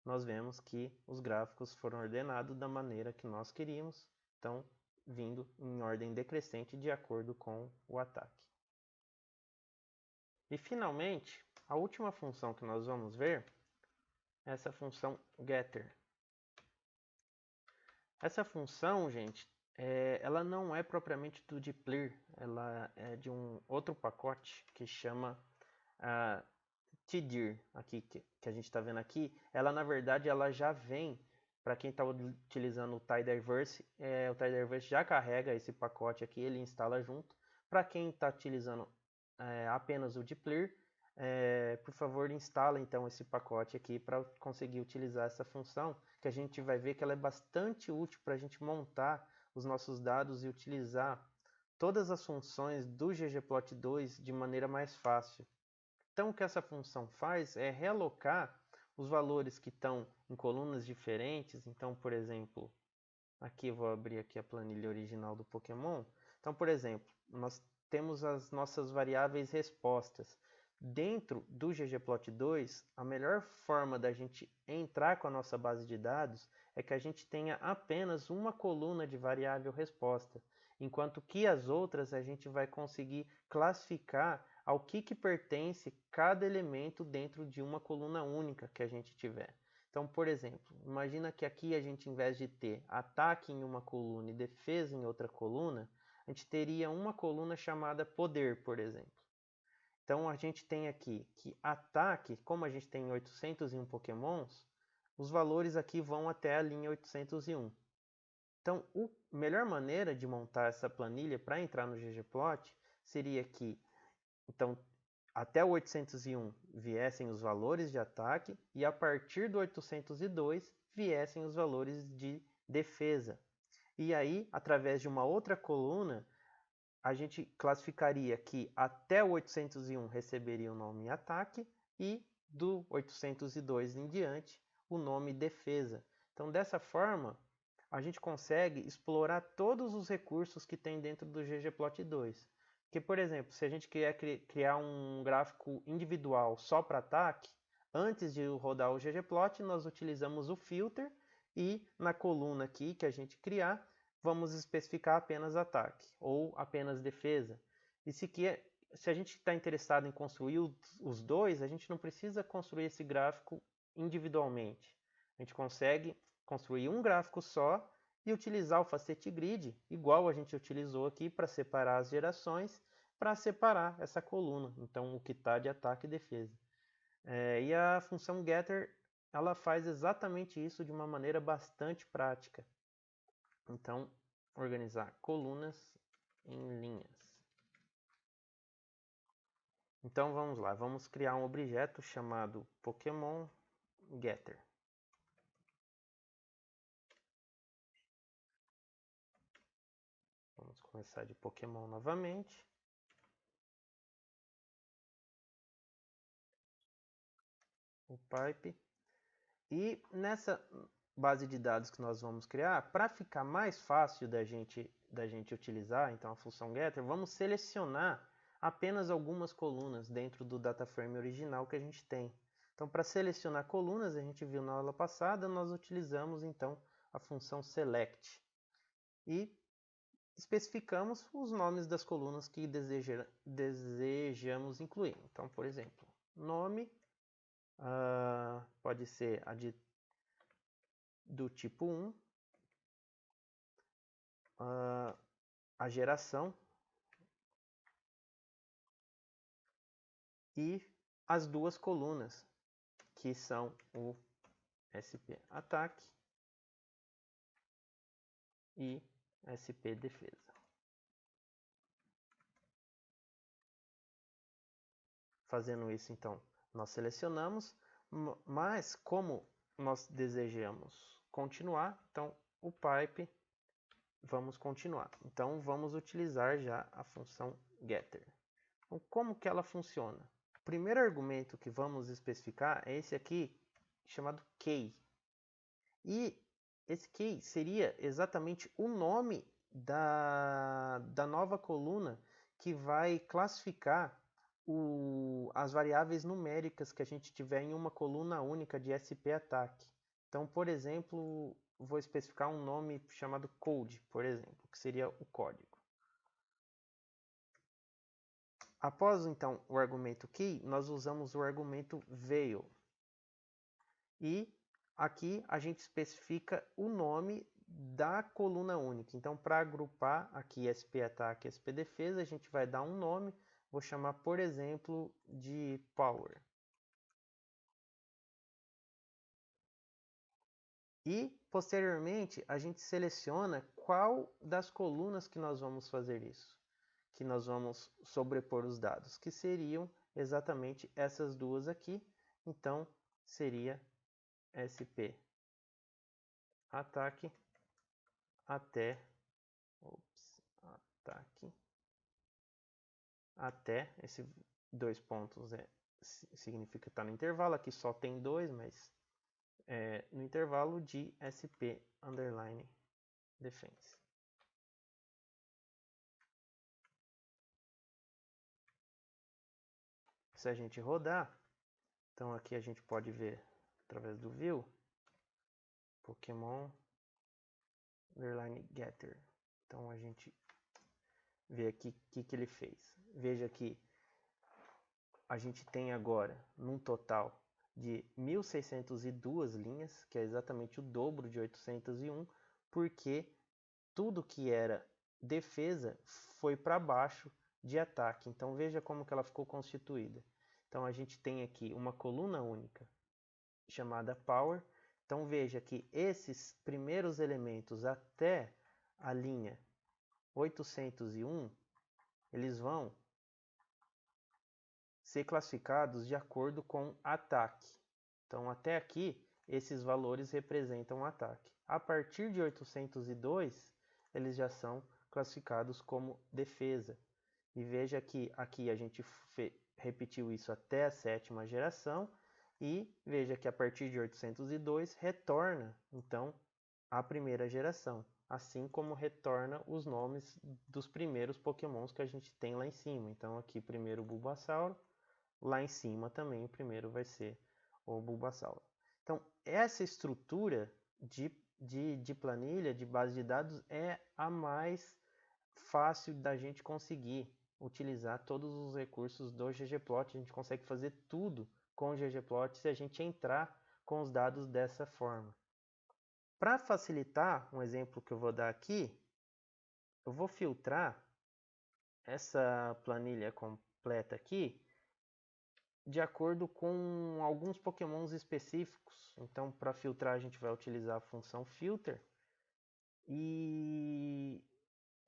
nós vemos que os gráficos foram ordenados da maneira que nós queríamos, então vindo em ordem decrescente de acordo com o ataque. E finalmente, a última função que nós vamos ver é essa função getter. Essa função, gente, ela não é propriamente do dplyr, ela é de um outro pacote que chama tdir, aqui, que a gente está vendo aqui. Ela, na verdade, ela já vem, para quem está utilizando o tidyverse, o tidyverse já carrega esse pacote aqui, ele instala junto. Para quem está utilizando apenas o dplyr, por favor, instala então esse pacote aqui para conseguir utilizar essa função, que a gente vai ver que ela é bastante útil para a gente montar os nossos dados e utilizar todas as funções do ggplot2 de maneira mais fácil. Então, o que essa função faz é realocar os valores que estão em colunas diferentes. Então, por exemplo, aqui eu vou abrir aqui a planilha original do Pokémon. Então, por exemplo, nós temos as nossas variáveis respostas. Dentro do ggplot2, a melhor forma da gente entrar com a nossa base de dados é que a gente tenha apenas uma coluna de variável resposta, enquanto que as outras a gente vai conseguir classificar ao que pertence cada elemento dentro de uma coluna única que a gente tiver. Então, por exemplo, imagina que aqui a gente, em vez de ter ataque em uma coluna e defesa em outra coluna, a gente teria uma coluna chamada poder, por exemplo. Então, a gente tem aqui que ataque, como a gente tem 801 pokémons, os valores aqui vão até a linha 801. Então, a melhor maneira de montar essa planilha para entrar no ggplot seria que, então, até o 801 viessem os valores de ataque e a partir do 802 viessem os valores de defesa. E aí, através de uma outra coluna, a gente classificaria que até o 801 receberia o nome ataque e do 802 em diante o nome defesa. Então, dessa forma, a gente consegue explorar todos os recursos que tem dentro do ggplot2. Porque, por exemplo, se a gente quer criar um gráfico individual só para ataque, antes de rodar o ggplot, nós utilizamos o filter e na coluna aqui que a gente criar, vamos especificar apenas ataque ou apenas defesa. E se a gente está interessado em construir os dois, a gente não precisa construir esse gráfico individualmente. A gente consegue construir um gráfico só e utilizar o facete grid, igual a gente utilizou aqui para separar as gerações, para separar essa coluna, então o que está de ataque e defesa. E a função getter, ela faz exatamente isso de uma maneira bastante prática. Então, organizar colunas em linhas. Então vamos lá, vamos criar um objeto chamado Pokémon Getter. Vamos começar de Pokémon novamente. O pipe. E nessa base de dados que nós vamos criar, para ficar mais fácil da gente utilizar, então a função getter, vamos selecionar apenas algumas colunas dentro do DataFrame original que a gente tem. Então, para selecionar colunas, a gente viu na aula passada, nós utilizamos então a função select e especificamos os nomes das colunas que desejamos incluir. Então, por exemplo, nome pode ser a do tipo 1, a geração e as duas colunas, que são o SP ataque e SP defesa. Fazendo isso, então, nós selecionamos, mas como nós desejamos continuar, então o pipe vamos continuar. Então vamos utilizar já a função getter. Então, como que ela funciona? O primeiro argumento que vamos especificar é esse aqui, chamado key. E esse key seria exatamente o nome da nova coluna que vai classificar as variáveis numéricas que a gente tiver em uma coluna única de SP ataque. Então, por exemplo, vou especificar um nome chamado code, por exemplo, que seria o código. Após, então, o argumento key, nós usamos o argumento veil. E aqui a gente especifica o nome da coluna única. Então, para agrupar aqui SP ataque e SP defesa, a gente vai dar um nome. Vou chamar, por exemplo, de power. E, posteriormente, a gente seleciona qual das colunas que nós vamos fazer isso. Que nós vamos sobrepor os dados, que seriam exatamente essas duas aqui. Então, seria SP ataque até ataque até esse 2 pontos significa que está no intervalo, aqui só tem 2, mas no intervalo de SP underline defense. Se a gente rodar, então aqui a gente pode ver através do view Pokémon underline getter. Então a gente vê aqui o que ele fez. Veja que a gente tem agora, num total de 1.602 linhas, que é exatamente o dobro de 801, porque tudo que era defesa foi para baixo de ataque. Então veja como que ela ficou constituída. Então a gente tem aqui uma coluna única chamada power. Então veja que esses primeiros elementos até a linha 801, eles vão ser classificados de acordo com ataque. Então até aqui esses valores representam ataque. A partir de 802, eles já são classificados como defesa. E veja que aqui a gente repetiu isso até a 7ª geração e veja que a partir de 802 retorna então a 1ª geração, assim como retorna os nomes dos primeiros pokémons que a gente tem lá em cima. Então aqui primeiro o Bulbasauro, lá em cima também o primeiro vai ser o Bulbasauro. Então essa estrutura de planilha, de base de dados, é a mais fácil da gente conseguir utilizar todos os recursos do ggplot. A gente consegue fazer tudo com o ggplot se a gente entrar com os dados dessa forma. Para facilitar, um exemplo que eu vou dar aqui, eu vou filtrar essa planilha completa aqui de acordo com alguns pokémons específicos. Então, para filtrar, a gente vai utilizar a função filter. E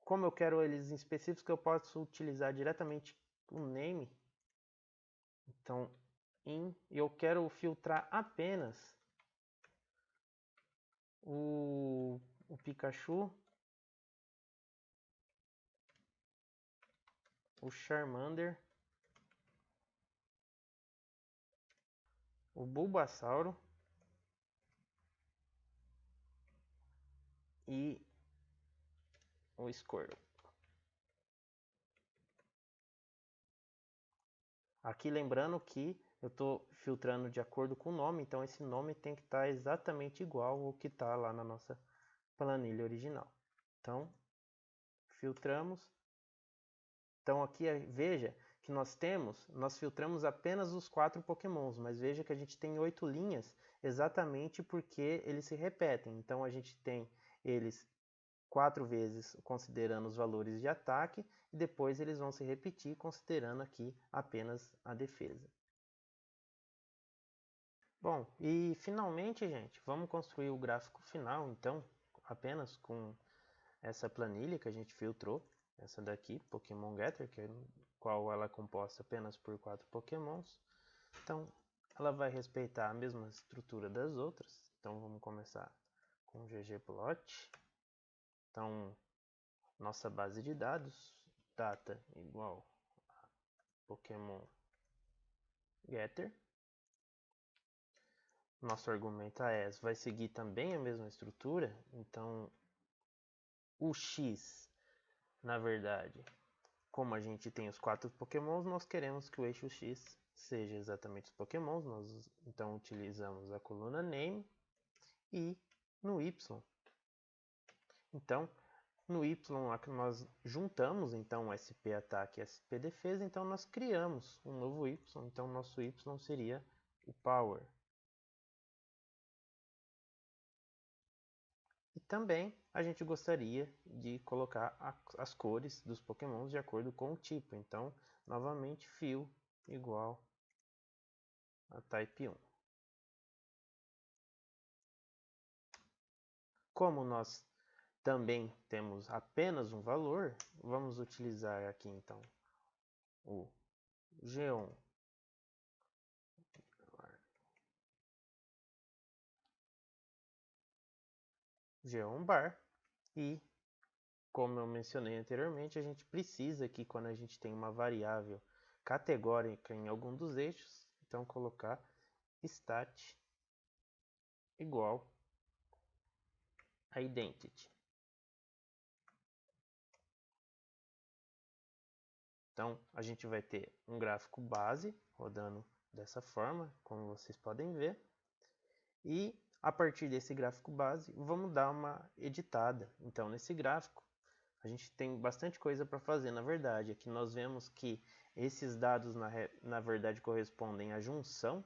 como eu quero eles específicos, eu posso utilizar diretamente o name Então, eu quero filtrar apenas o Pikachu, o Charmander, o Bulbasauro e o Squirtle. Aqui lembrando que eu estou filtrando de acordo com o nome, então esse nome tem que estar exatamente igual ao que está lá na nossa planilha original. Então, filtramos. Então aqui veja que nós filtramos apenas os 4 pokémons, mas veja que a gente tem 8 linhas exatamente porque eles se repetem. Então a gente tem eles 4 vezes considerando os valores de ataque e depois eles vão se repetir considerando aqui apenas a defesa. Bom, e finalmente, gente, vamos construir o gráfico final, então, apenas com essa planilha que a gente filtrou, essa daqui, Pokémon Getter, que é qual ela é composta apenas por 4 Pokémons. Então, ela vai respeitar a mesma estrutura das outras. Então, vamos começar com o ggplot. Então, nossa base de dados, data igual a Pokémon Getter. Nosso argumento AES vai seguir também a mesma estrutura, então o X, na verdade, como a gente tem os 4 Pokémons, nós queremos que o eixo X seja exatamente os Pokémons, nós então utilizamos a coluna Name e no Y. Então, no Y nós juntamos então SP Ataque e SP Defesa, então nós criamos um novo Y, então nosso Y seria o Power. E também a gente gostaria de colocar as cores dos Pokémons de acordo com o tipo. Então, novamente, Fill igual a Type 1. Como nós também temos apenas um valor, vamos utilizar aqui então o G1 bar e, como eu mencionei anteriormente, a gente precisa aqui, quando a gente tem uma variável categórica em algum dos eixos, então colocar stat igual a identity. Então, a gente vai ter um gráfico base rodando dessa forma, como vocês podem ver. E a partir desse gráfico base, vamos dar uma editada. Então, nesse gráfico, a gente tem bastante coisa para fazer, na verdade. Aqui nós vemos que esses dados, na verdade, correspondem à junção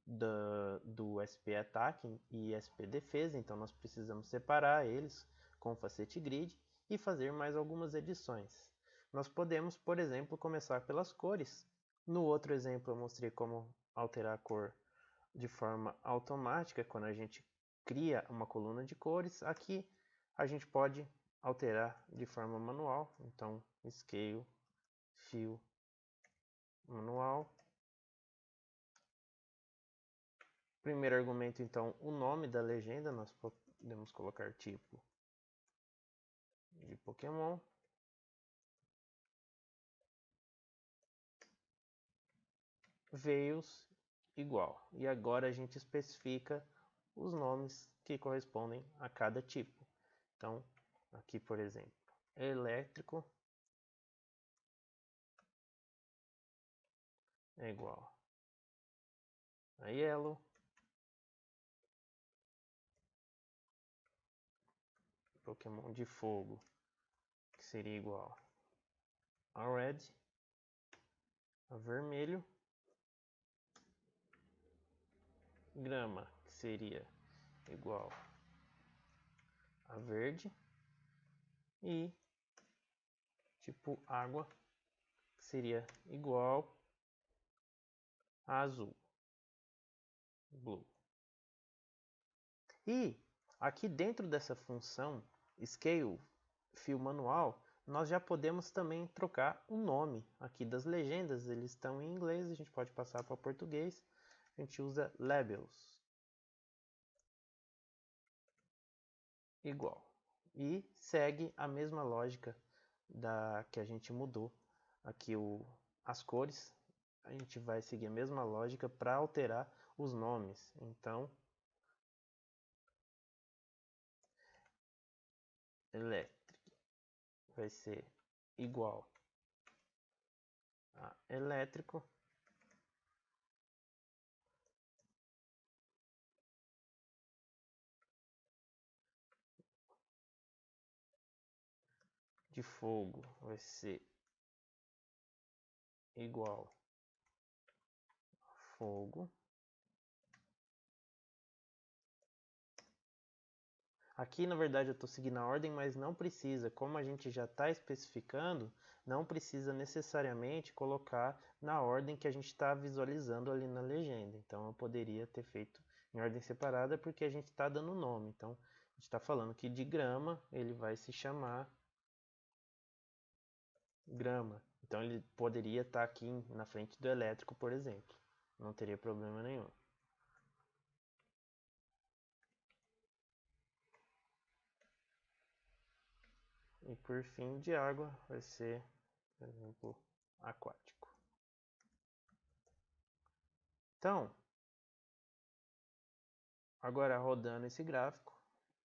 do SP Ataque e SP Defesa. Então, nós precisamos separar eles com o Facet Grid e fazer mais algumas edições. Nós podemos, por exemplo, começar pelas cores. No outro exemplo, eu mostrei como alterar a cor de forma automática quando a gente cria uma coluna de cores. Aqui a gente pode alterar de forma manual. Então, Scale, Fill, manual. Primeiro argumento, então, o nome da legenda. Nós podemos colocar tipo de Pokémon. Veils igual. E agora a gente especifica os nomes que correspondem a cada tipo. Então, aqui, por exemplo, elétrico é igual a yellow. Pokémon de fogo, que seria igual a red, a vermelho. Grama, que seria igual a verde. E tipo água, que seria igual a azul, blue. E aqui dentro dessa função scale fill manual, nós já podemos também trocar o nome aqui das legendas. Eles estão em inglês, a gente pode passar para português. A gente usa labels. Igual. E segue a mesma lógica da que a gente mudou aqui as cores. A gente vai seguir a mesma lógica para alterar os nomes. Então, electric vai ser igual a elétrico. De fogo vai ser igual a fogo. Aqui, na verdade, eu estou seguindo a ordem, mas não precisa. Como a gente já está especificando, não precisa necessariamente colocar na ordem que a gente está visualizando ali na legenda. Então, eu poderia ter feito em ordem separada, porque a gente está dando nome. Então, a gente está falando que de grama, ele vai se chamar grama. Então, ele poderia estar aqui na frente do elétrico, por exemplo. Não teria problema nenhum. E por fim, de água vai ser, por exemplo, aquático. Então, agora rodando esse gráfico,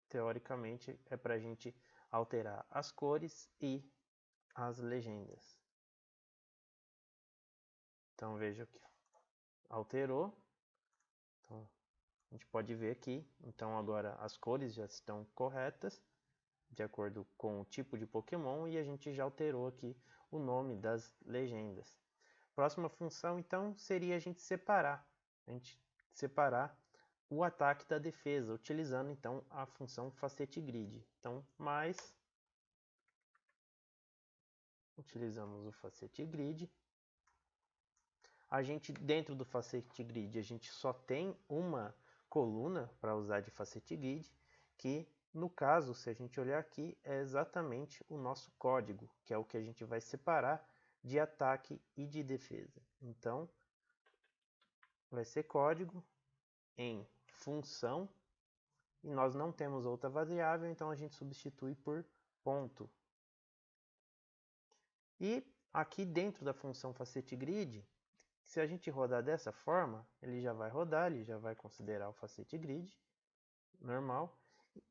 teoricamente é para a gente alterar as cores e as legendas. Então veja aqui, alterou. Então, a gente pode ver aqui. Então agora as cores já estão corretas, de acordo com o tipo de Pokémon, e a gente já alterou aqui o nome das legendas. Próxima função então seria a gente separar o ataque da defesa, utilizando então a função facete grid. Então, utilizamos o facete grid. A gente, dentro do facete grid, a gente só tem uma coluna para usar de facete grid, que no caso, se a gente olhar aqui, é exatamente o nosso código, que é o que a gente vai separar de ataque e de defesa. Então, vai ser código em função, e nós não temos outra variável, então a gente substitui por ponto. E aqui dentro da função facete grid, se a gente rodar dessa forma, ele já vai rodar, ele já vai considerar o facete grid normal.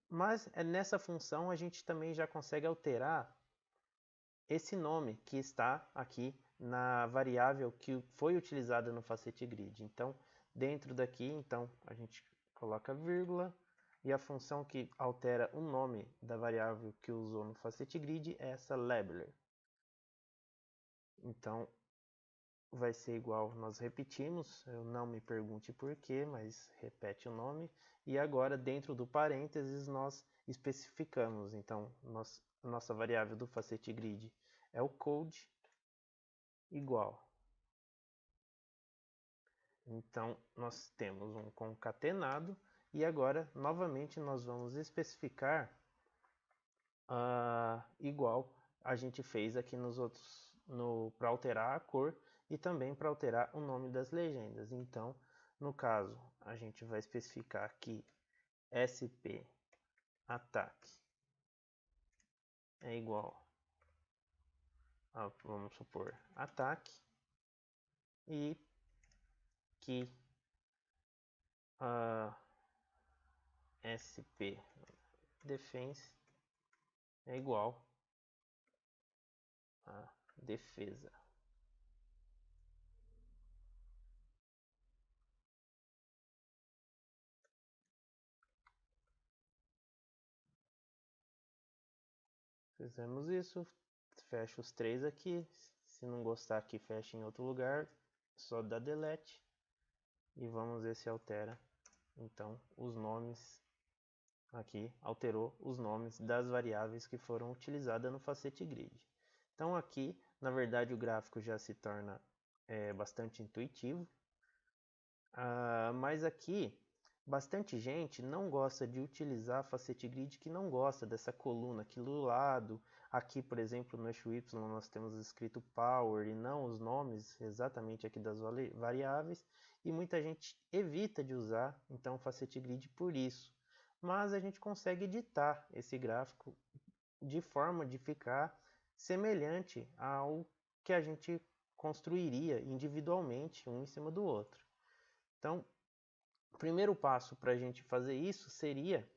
Mas nessa função a gente também já consegue alterar esse nome que está aqui na variável que foi utilizada no facete grid. Então, dentro daqui, então, a gente coloca vírgula, e a função que altera o nome da variável que usou no facete grid é essa labeler. Então, vai ser igual, nós repetimos, eu não me pergunte por quê, mas repete o nome, e agora dentro do parênteses nós especificamos, então nossa variável do facete grid é o code igual. Então nós temos um concatenado, e agora novamente nós vamos especificar igual a gente fez aqui nos outros, para alterar a cor e também para alterar o nome das legendas. Então, no caso, a gente vai especificar aqui SP ataque é igual a, vamos supor, ataque, e que SP defense é igual a defesa. Fizemos isso, fecha os três aqui. Se não gostar aqui, fecha em outro lugar, só dá delete, e vamos ver se altera então os nomes. Aqui alterou os nomes das variáveis que foram utilizadas no facete grid. Então aqui, na verdade, o gráfico já se torna bastante intuitivo, mas aqui Bastante gente não gosta de utilizar facete grid, que não gosta dessa coluna aqui do lado. Aqui, por exemplo, no eixo Y nós temos escrito power e não os nomes exatamente aqui das variáveis, e muita gente evita de usar então o facete grid por isso. Mas a gente consegue editar esse gráfico de forma de ficar semelhante ao que a gente construiria individualmente um em cima do outro. Então, o primeiro passo para a gente fazer isso seria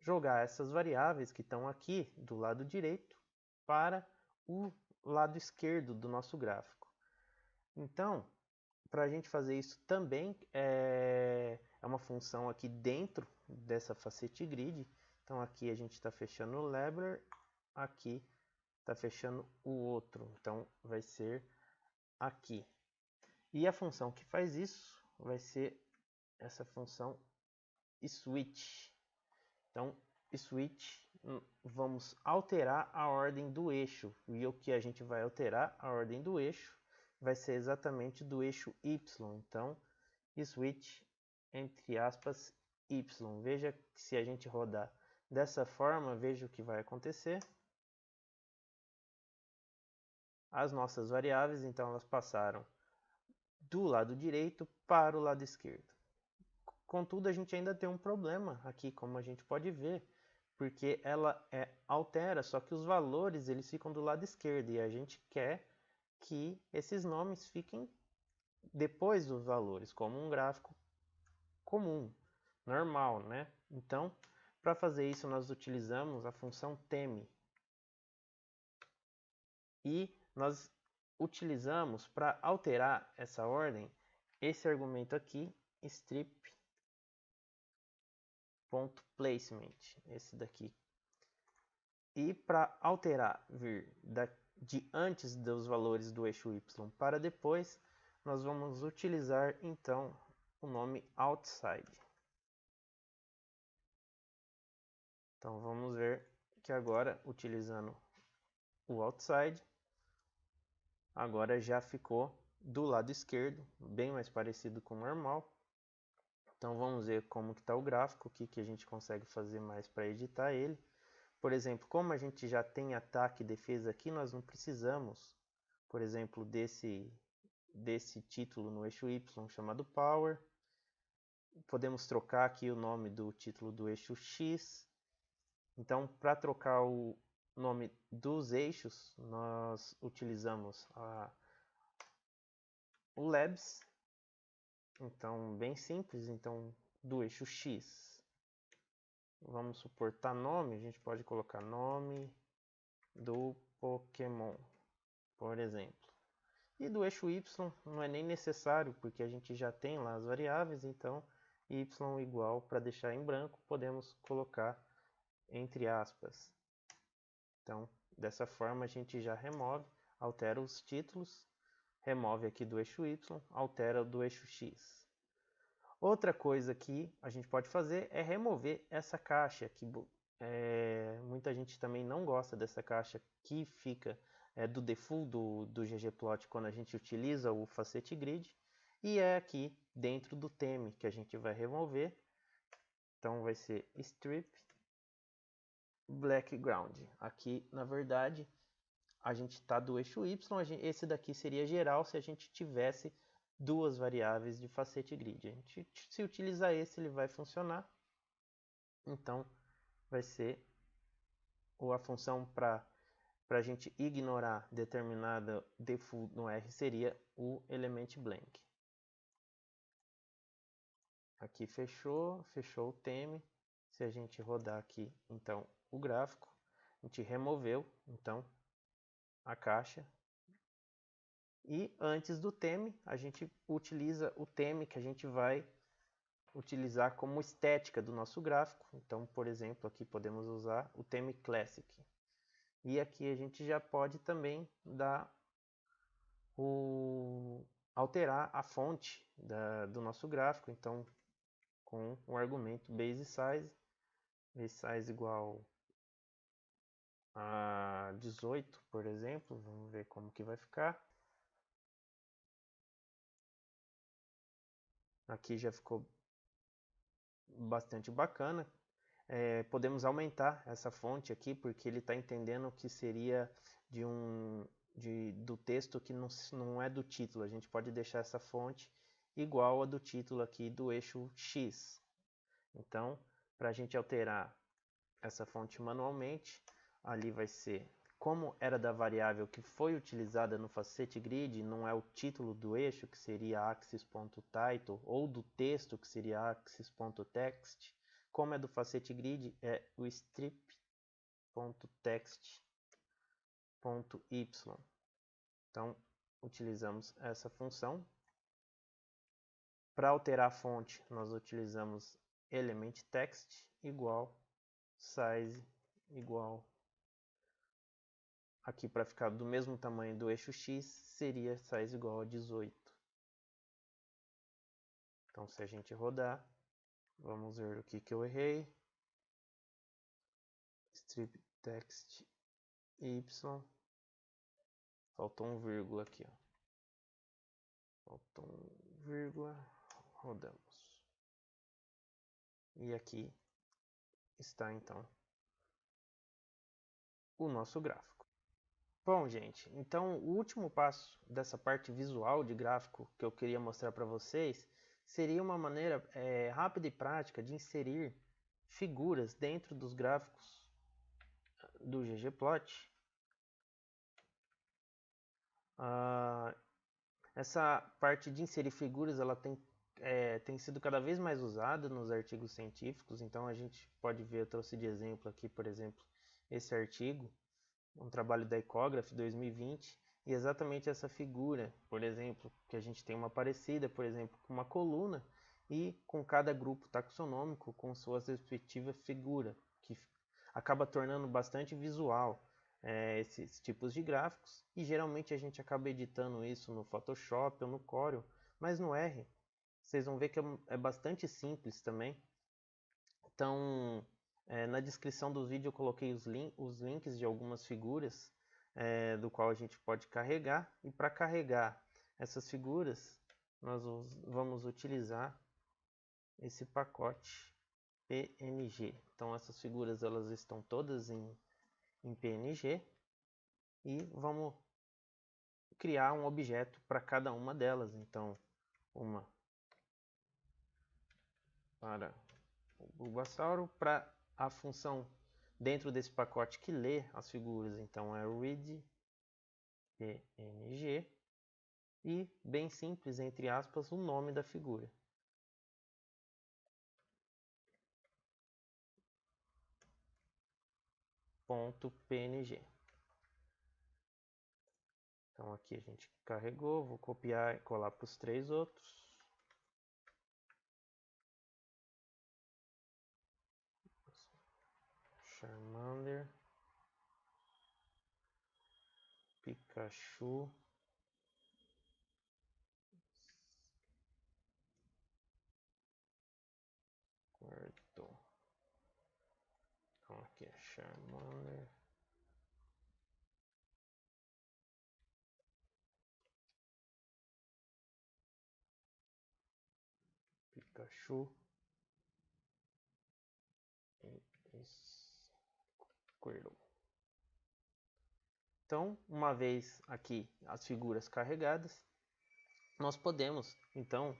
jogar essas variáveis que estão aqui do lado direito para o lado esquerdo do nosso gráfico. Então, para a gente fazer isso também é uma função aqui dentro dessa facete grid. Então aqui a gente está fechando o labeler, aqui está fechando o outro. Então vai ser aqui. E a função que faz isso vai ser essa função switch. Então, switch, vamos alterar a ordem do eixo. E o que a gente vai alterar a ordem do eixo vai ser exatamente do eixo Y. Então, switch, entre aspas, Y. Veja que se a gente rodar dessa forma, veja o que vai acontecer. As nossas variáveis, então, elas passaram do lado direito para o lado esquerdo. Contudo, a gente ainda tem um problema aqui, como a gente pode ver, porque ela altera, só que os valores eles ficam do lado esquerdo e a gente quer que esses nomes fiquem depois dos valores, como um gráfico comum, normal, né? Então, para fazer isso, nós utilizamos a função theme e nós utilizamos para alterar essa ordem esse argumento aqui, strip.placement, esse daqui. E para alterar, vir de antes dos valores do eixo Y para depois, nós vamos utilizar então o nome outside. Então vamos ver que agora, utilizando o outside, agora já ficou do lado esquerdo, bem mais parecido com o normal. Então vamos ver como que está o gráfico, o que a gente consegue fazer mais para editar ele. Por exemplo, como a gente já tem ataque e defesa aqui, nós não precisamos, por exemplo, desse título no eixo Y chamado Power. Podemos trocar aqui o nome do título do eixo X. Então, para trocar o nome dos eixos, nós utilizamos o labs. Então, bem simples. Então, do eixo X, vamos suportar nome, a gente pode colocar nome do Pokémon, por exemplo. E do eixo Y não é nem necessário, porque a gente já tem lá as variáveis, então y igual, para deixar em branco, podemos colocar entre aspas. Então, dessa forma a gente já remove, altera os títulos, remove aqui do eixo Y, altera do eixo X. Outra coisa que a gente pode fazer é remover essa caixa, que muita gente também não gosta dessa caixa que fica do default do ggplot quando a gente utiliza o facete grid, e é aqui dentro do theme que a gente vai remover. Então vai ser strip background. Aqui, na verdade, a gente está do eixo Y, esse daqui seria geral se a gente tivesse duas variáveis de facete grid. A gente, se utilizar esse, ele vai funcionar. Então, vai ser a função para a gente ignorar determinada default no R seria o element blank. Aqui fechou o theme. Se a gente rodar aqui, então, o gráfico, a gente removeu, então, a caixa. E antes do theme, a gente utiliza o theme que a gente vai utilizar como estética do nosso gráfico. Então, por exemplo, aqui podemos usar o theme Classic. E aqui a gente já pode também dar alterar a fonte do nosso gráfico. Então, com o argumento base size igual a 18, por exemplo. Vamos ver como que vai ficar. Aqui já ficou bastante bacana. Podemos aumentar essa fonte aqui, porque ele está entendendo que seria do texto que não é do título. A gente pode deixar essa fonte igual a do título aqui do eixo X. Então, para a gente alterar essa fonte manualmente, ali vai ser como era da variável que foi utilizada no facete grid, não é o título do eixo, que seria axis.title, ou do texto, que seria axis.text. Como é do facete grid, é o strip.text.y. Então, utilizamos essa função. Para alterar a fonte, nós utilizamos elementText igual size igual. Aqui, para ficar do mesmo tamanho do eixo X, seria size igual a 18. Então, se a gente rodar, vamos ver o que eu errei. Strip text y. Faltou um vírgula aqui, ó. Faltou um vírgula. Rodamos. E aqui está, então, o nosso gráfico. Bom, gente, então o último passo dessa parte visual de gráfico que eu queria mostrar para vocês seria uma maneira rápida e prática de inserir figuras dentro dos gráficos do ggplot. Essa parte de inserir figuras ela tem sido cada vez mais usada nos artigos científicos, então a gente pode ver, eu trouxe de exemplo aqui, por exemplo, esse artigo, um trabalho da Ecograph 2020, e exatamente essa figura, por exemplo, que a gente tem uma parecida, por exemplo, com uma coluna e com cada grupo taxonômico com suas respectivas figuras, que acaba tornando bastante visual esses tipos de gráficos, e geralmente a gente acaba editando isso no Photoshop ou no Corel, mas no R vocês vão ver que é bastante simples também. Então, na descrição do vídeo eu coloquei os links de algumas figuras do qual a gente pode carregar, e para carregar essas figuras nós vamos utilizar esse pacote PNG. Então essas figuras elas estão todas em PNG e vamos criar um objeto para cada uma delas. Então, uma para o Bulbasauro, para a função dentro desse pacote que lê as figuras, então é read png, e bem simples, entre aspas, o nome da figura. .png. Então aqui a gente carregou, vou copiar e colar para os 3 outros. Charmander, Pikachu, Squirtle. Então aqui é Charmander, Pikachu e Squirtle. Então, uma vez aqui as figuras carregadas, nós podemos então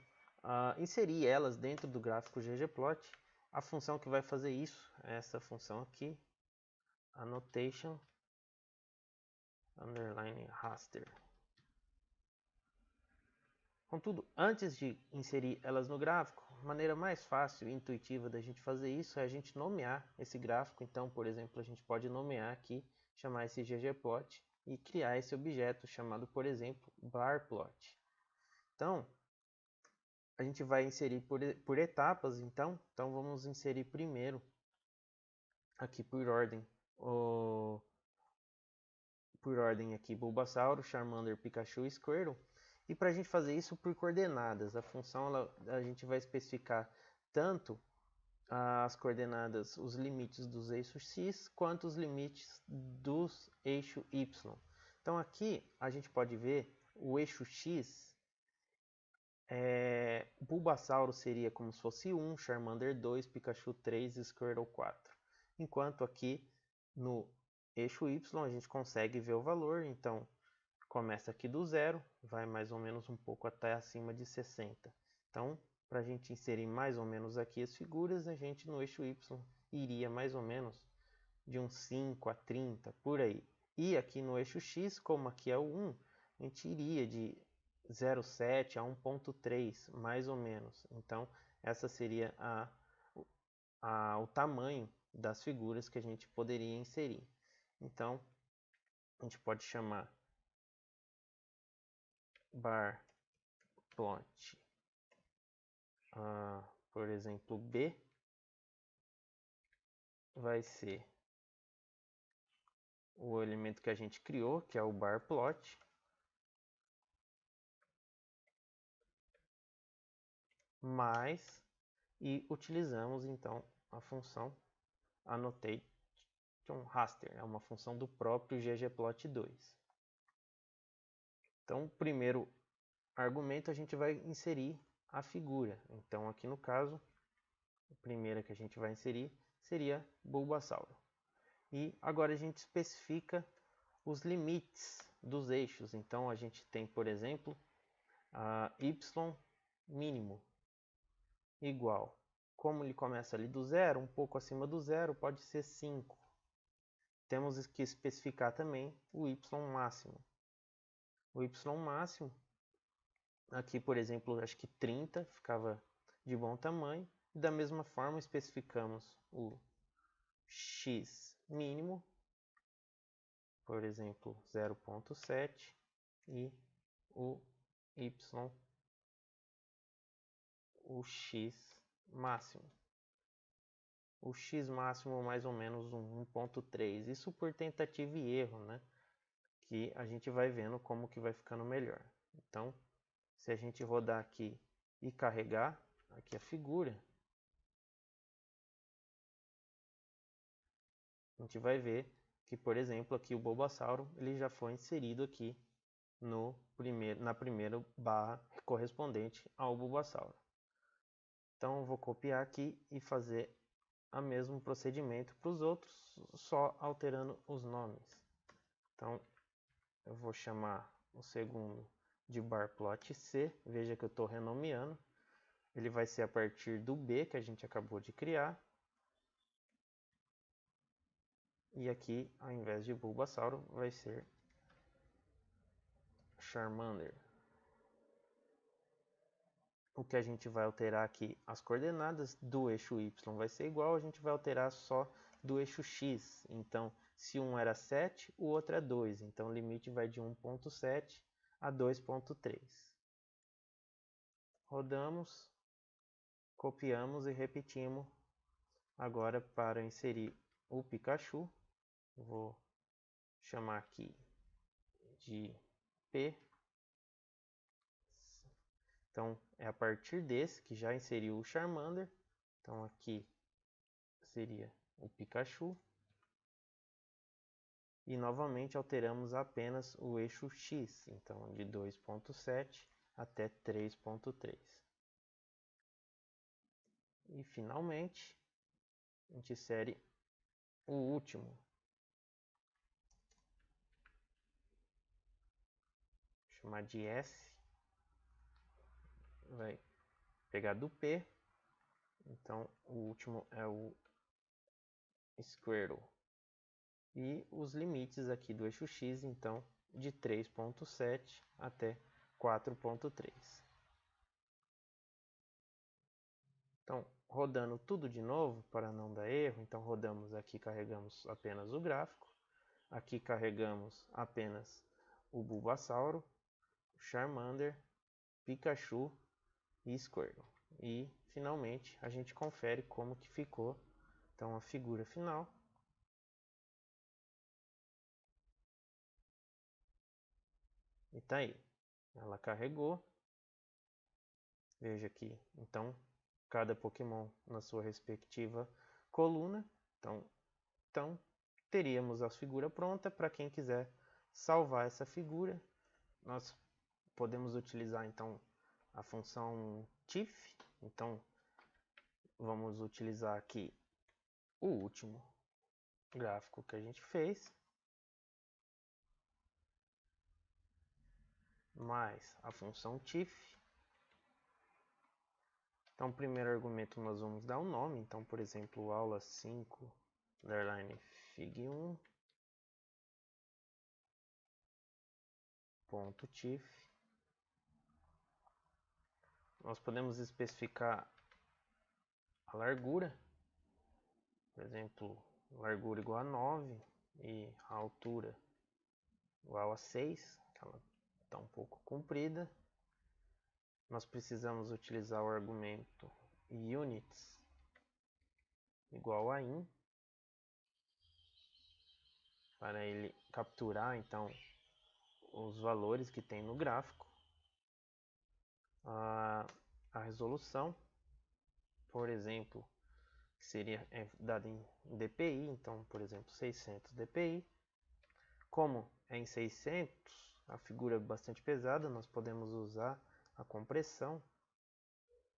inserir elas dentro do gráfico ggplot. A função que vai fazer isso é essa função aqui, annotation underline raster. Contudo, antes de inserir elas no gráfico, a maneira mais fácil e intuitiva da gente fazer isso é a gente nomear esse gráfico. Então, por exemplo, a gente pode nomear aqui, chamar esse ggplot e criar esse objeto chamado, por exemplo, barplot. Então, a gente vai inserir por etapas, então vamos inserir primeiro aqui por ordem aqui Bulbasauro, Charmander, Pikachu e Squirtle. E para a gente fazer isso por coordenadas, a função a gente vai especificar tanto as coordenadas, os limites dos eixos X, quanto os limites dos eixos Y. Então aqui a gente pode ver o eixo X Bulbasauro seria como se fosse 1, Charmander 2, Pikachu 3 e Squirtle 4. Enquanto aqui no eixo Y a gente consegue ver o valor, então começa aqui do 0, vai mais ou menos um pouco até acima de 60. Então, para a gente inserir mais ou menos aqui as figuras, a gente no eixo Y iria mais ou menos de uns 5 a 30, por aí. E aqui no eixo X, como aqui é o 1, a gente iria de 0,7 a 1,3, mais ou menos. Então, essa seria o tamanho das figuras que a gente poderia inserir. Então, a gente pode chamar bar plot, por exemplo, B, vai ser o elemento que a gente criou, que é o bar plot, mais, e utilizamos então a função annotation raster, é uma função do próprio ggplot2. Então, o primeiro argumento a gente vai inserir a figura. Então, aqui no caso, a primeira que a gente vai inserir seria Bulbasauro. E agora a gente especifica os limites dos eixos. Então, a gente tem, por exemplo, y mínimo igual. Como ele começa ali do 0, um pouco acima do 0, pode ser 5. Temos que especificar também o y máximo. O y máximo, aqui por exemplo, acho que 30 ficava de bom tamanho. Da mesma forma, especificamos o x mínimo, por exemplo, 0,7 e o x máximo. O x máximo mais ou menos 1,3. Isso por tentativa e erro, né? Que a gente vai vendo como que vai ficando melhor. Então, se a gente rodar aqui e carregar aqui a figura, a gente vai ver que, por exemplo, aqui o Bulbasauro ele já foi inserido aqui na primeira barra correspondente ao Bulbasauro. Então, eu vou copiar aqui e fazer o mesmo procedimento para os outros, só alterando os nomes. Então, eu vou chamar o segundo de barplot C, veja que eu estou renomeando. Ele vai ser a partir do B que a gente acabou de criar. E aqui, ao invés de Bulbasauro, vai ser Charmander. O que a gente vai alterar aqui, as coordenadas do eixo Y vai ser igual, a gente vai alterar só do eixo X. Então, se um era 7, o outro é 2. Então, o limite vai de 1,7 a 2,3. Rodamos, copiamos e repetimos agora para inserir o Pikachu. Vou chamar aqui de P. Então, é a partir desse que já inseriu o Charmander. Então, aqui seria o Pikachu. E novamente alteramos apenas o eixo X. Então, de 2,7 até 3,3. E, finalmente, a gente insere o último. Vou chamar de S. Vai pegar do P. Então, o último é o Squirtle. E os limites aqui do eixo X, então, de 3,7 até 4,3. Então, rodando tudo de novo para não dar erro, então rodamos aqui, carregamos apenas o gráfico. Aqui carregamos apenas o Bulbasauro, o Charmander, Pikachu e Squirtle. E, finalmente, a gente confere como que ficou. Então, a figura final. E tá aí. Ela carregou. Veja aqui. Então, cada Pokémon na sua respectiva coluna. Então teríamos a figura pronta. Para quem quiser salvar essa figura, nós podemos utilizar então a função TIFF. Então, vamos utilizar aqui o último gráfico que a gente fez, mais a função TIFF. Então, primeiro argumento nós vamos dar um nome. Então, por exemplo, aula 5, _fig1, .tif. Nós podemos especificar a largura, por exemplo, largura igual a 9 e a altura igual a 6, que ela está um pouco comprida. Nós precisamos utilizar o argumento units igual a in, para ele capturar então os valores que tem no gráfico. A resolução, por exemplo, que seria dada em dpi, então, por exemplo, 600 dpi. Como é em 600, a figura é bastante pesada, nós podemos usar a compressão,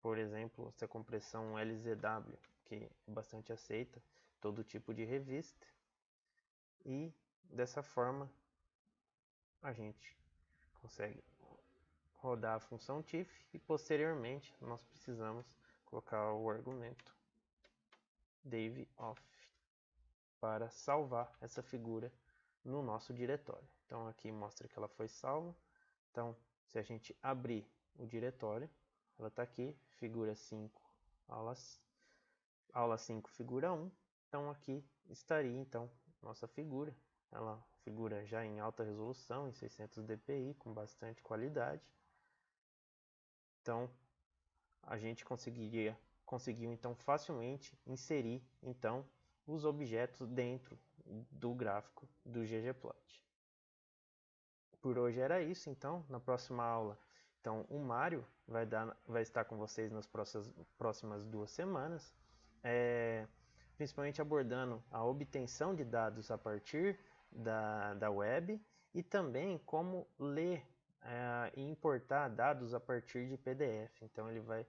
por exemplo, essa compressão LZW, que é bastante aceita todo tipo de revista, e dessa forma a gente consegue rodar a função TIFF e posteriormente nós precisamos colocar o argumento DAVEOF para salvar essa figura no nosso diretório. Então aqui mostra que ela foi salva. Então, se a gente abrir o diretório, ela está aqui, figura 5, aula 5, figura 1. Então aqui estaria então nossa figura. Ela figura já em alta resolução, em 600 dpi, com bastante qualidade. Então a gente conseguiu então facilmente inserir então os objetos dentro do gráfico do ggplot. Por hoje era isso, então. Na próxima aula, então, o Mário vai estar com vocês nas próximas 2 semanas, principalmente abordando a obtenção de dados a partir da web e também como ler e importar dados a partir de PDF. Então, ele vai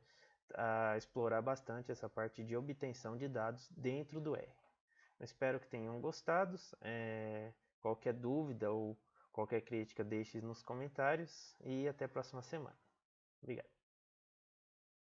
explorar bastante essa parte de obtenção de dados dentro do R. Eu espero que tenham gostado. Qualquer dúvida ou qualquer crítica, deixe nos comentários e até a próxima semana. Obrigado.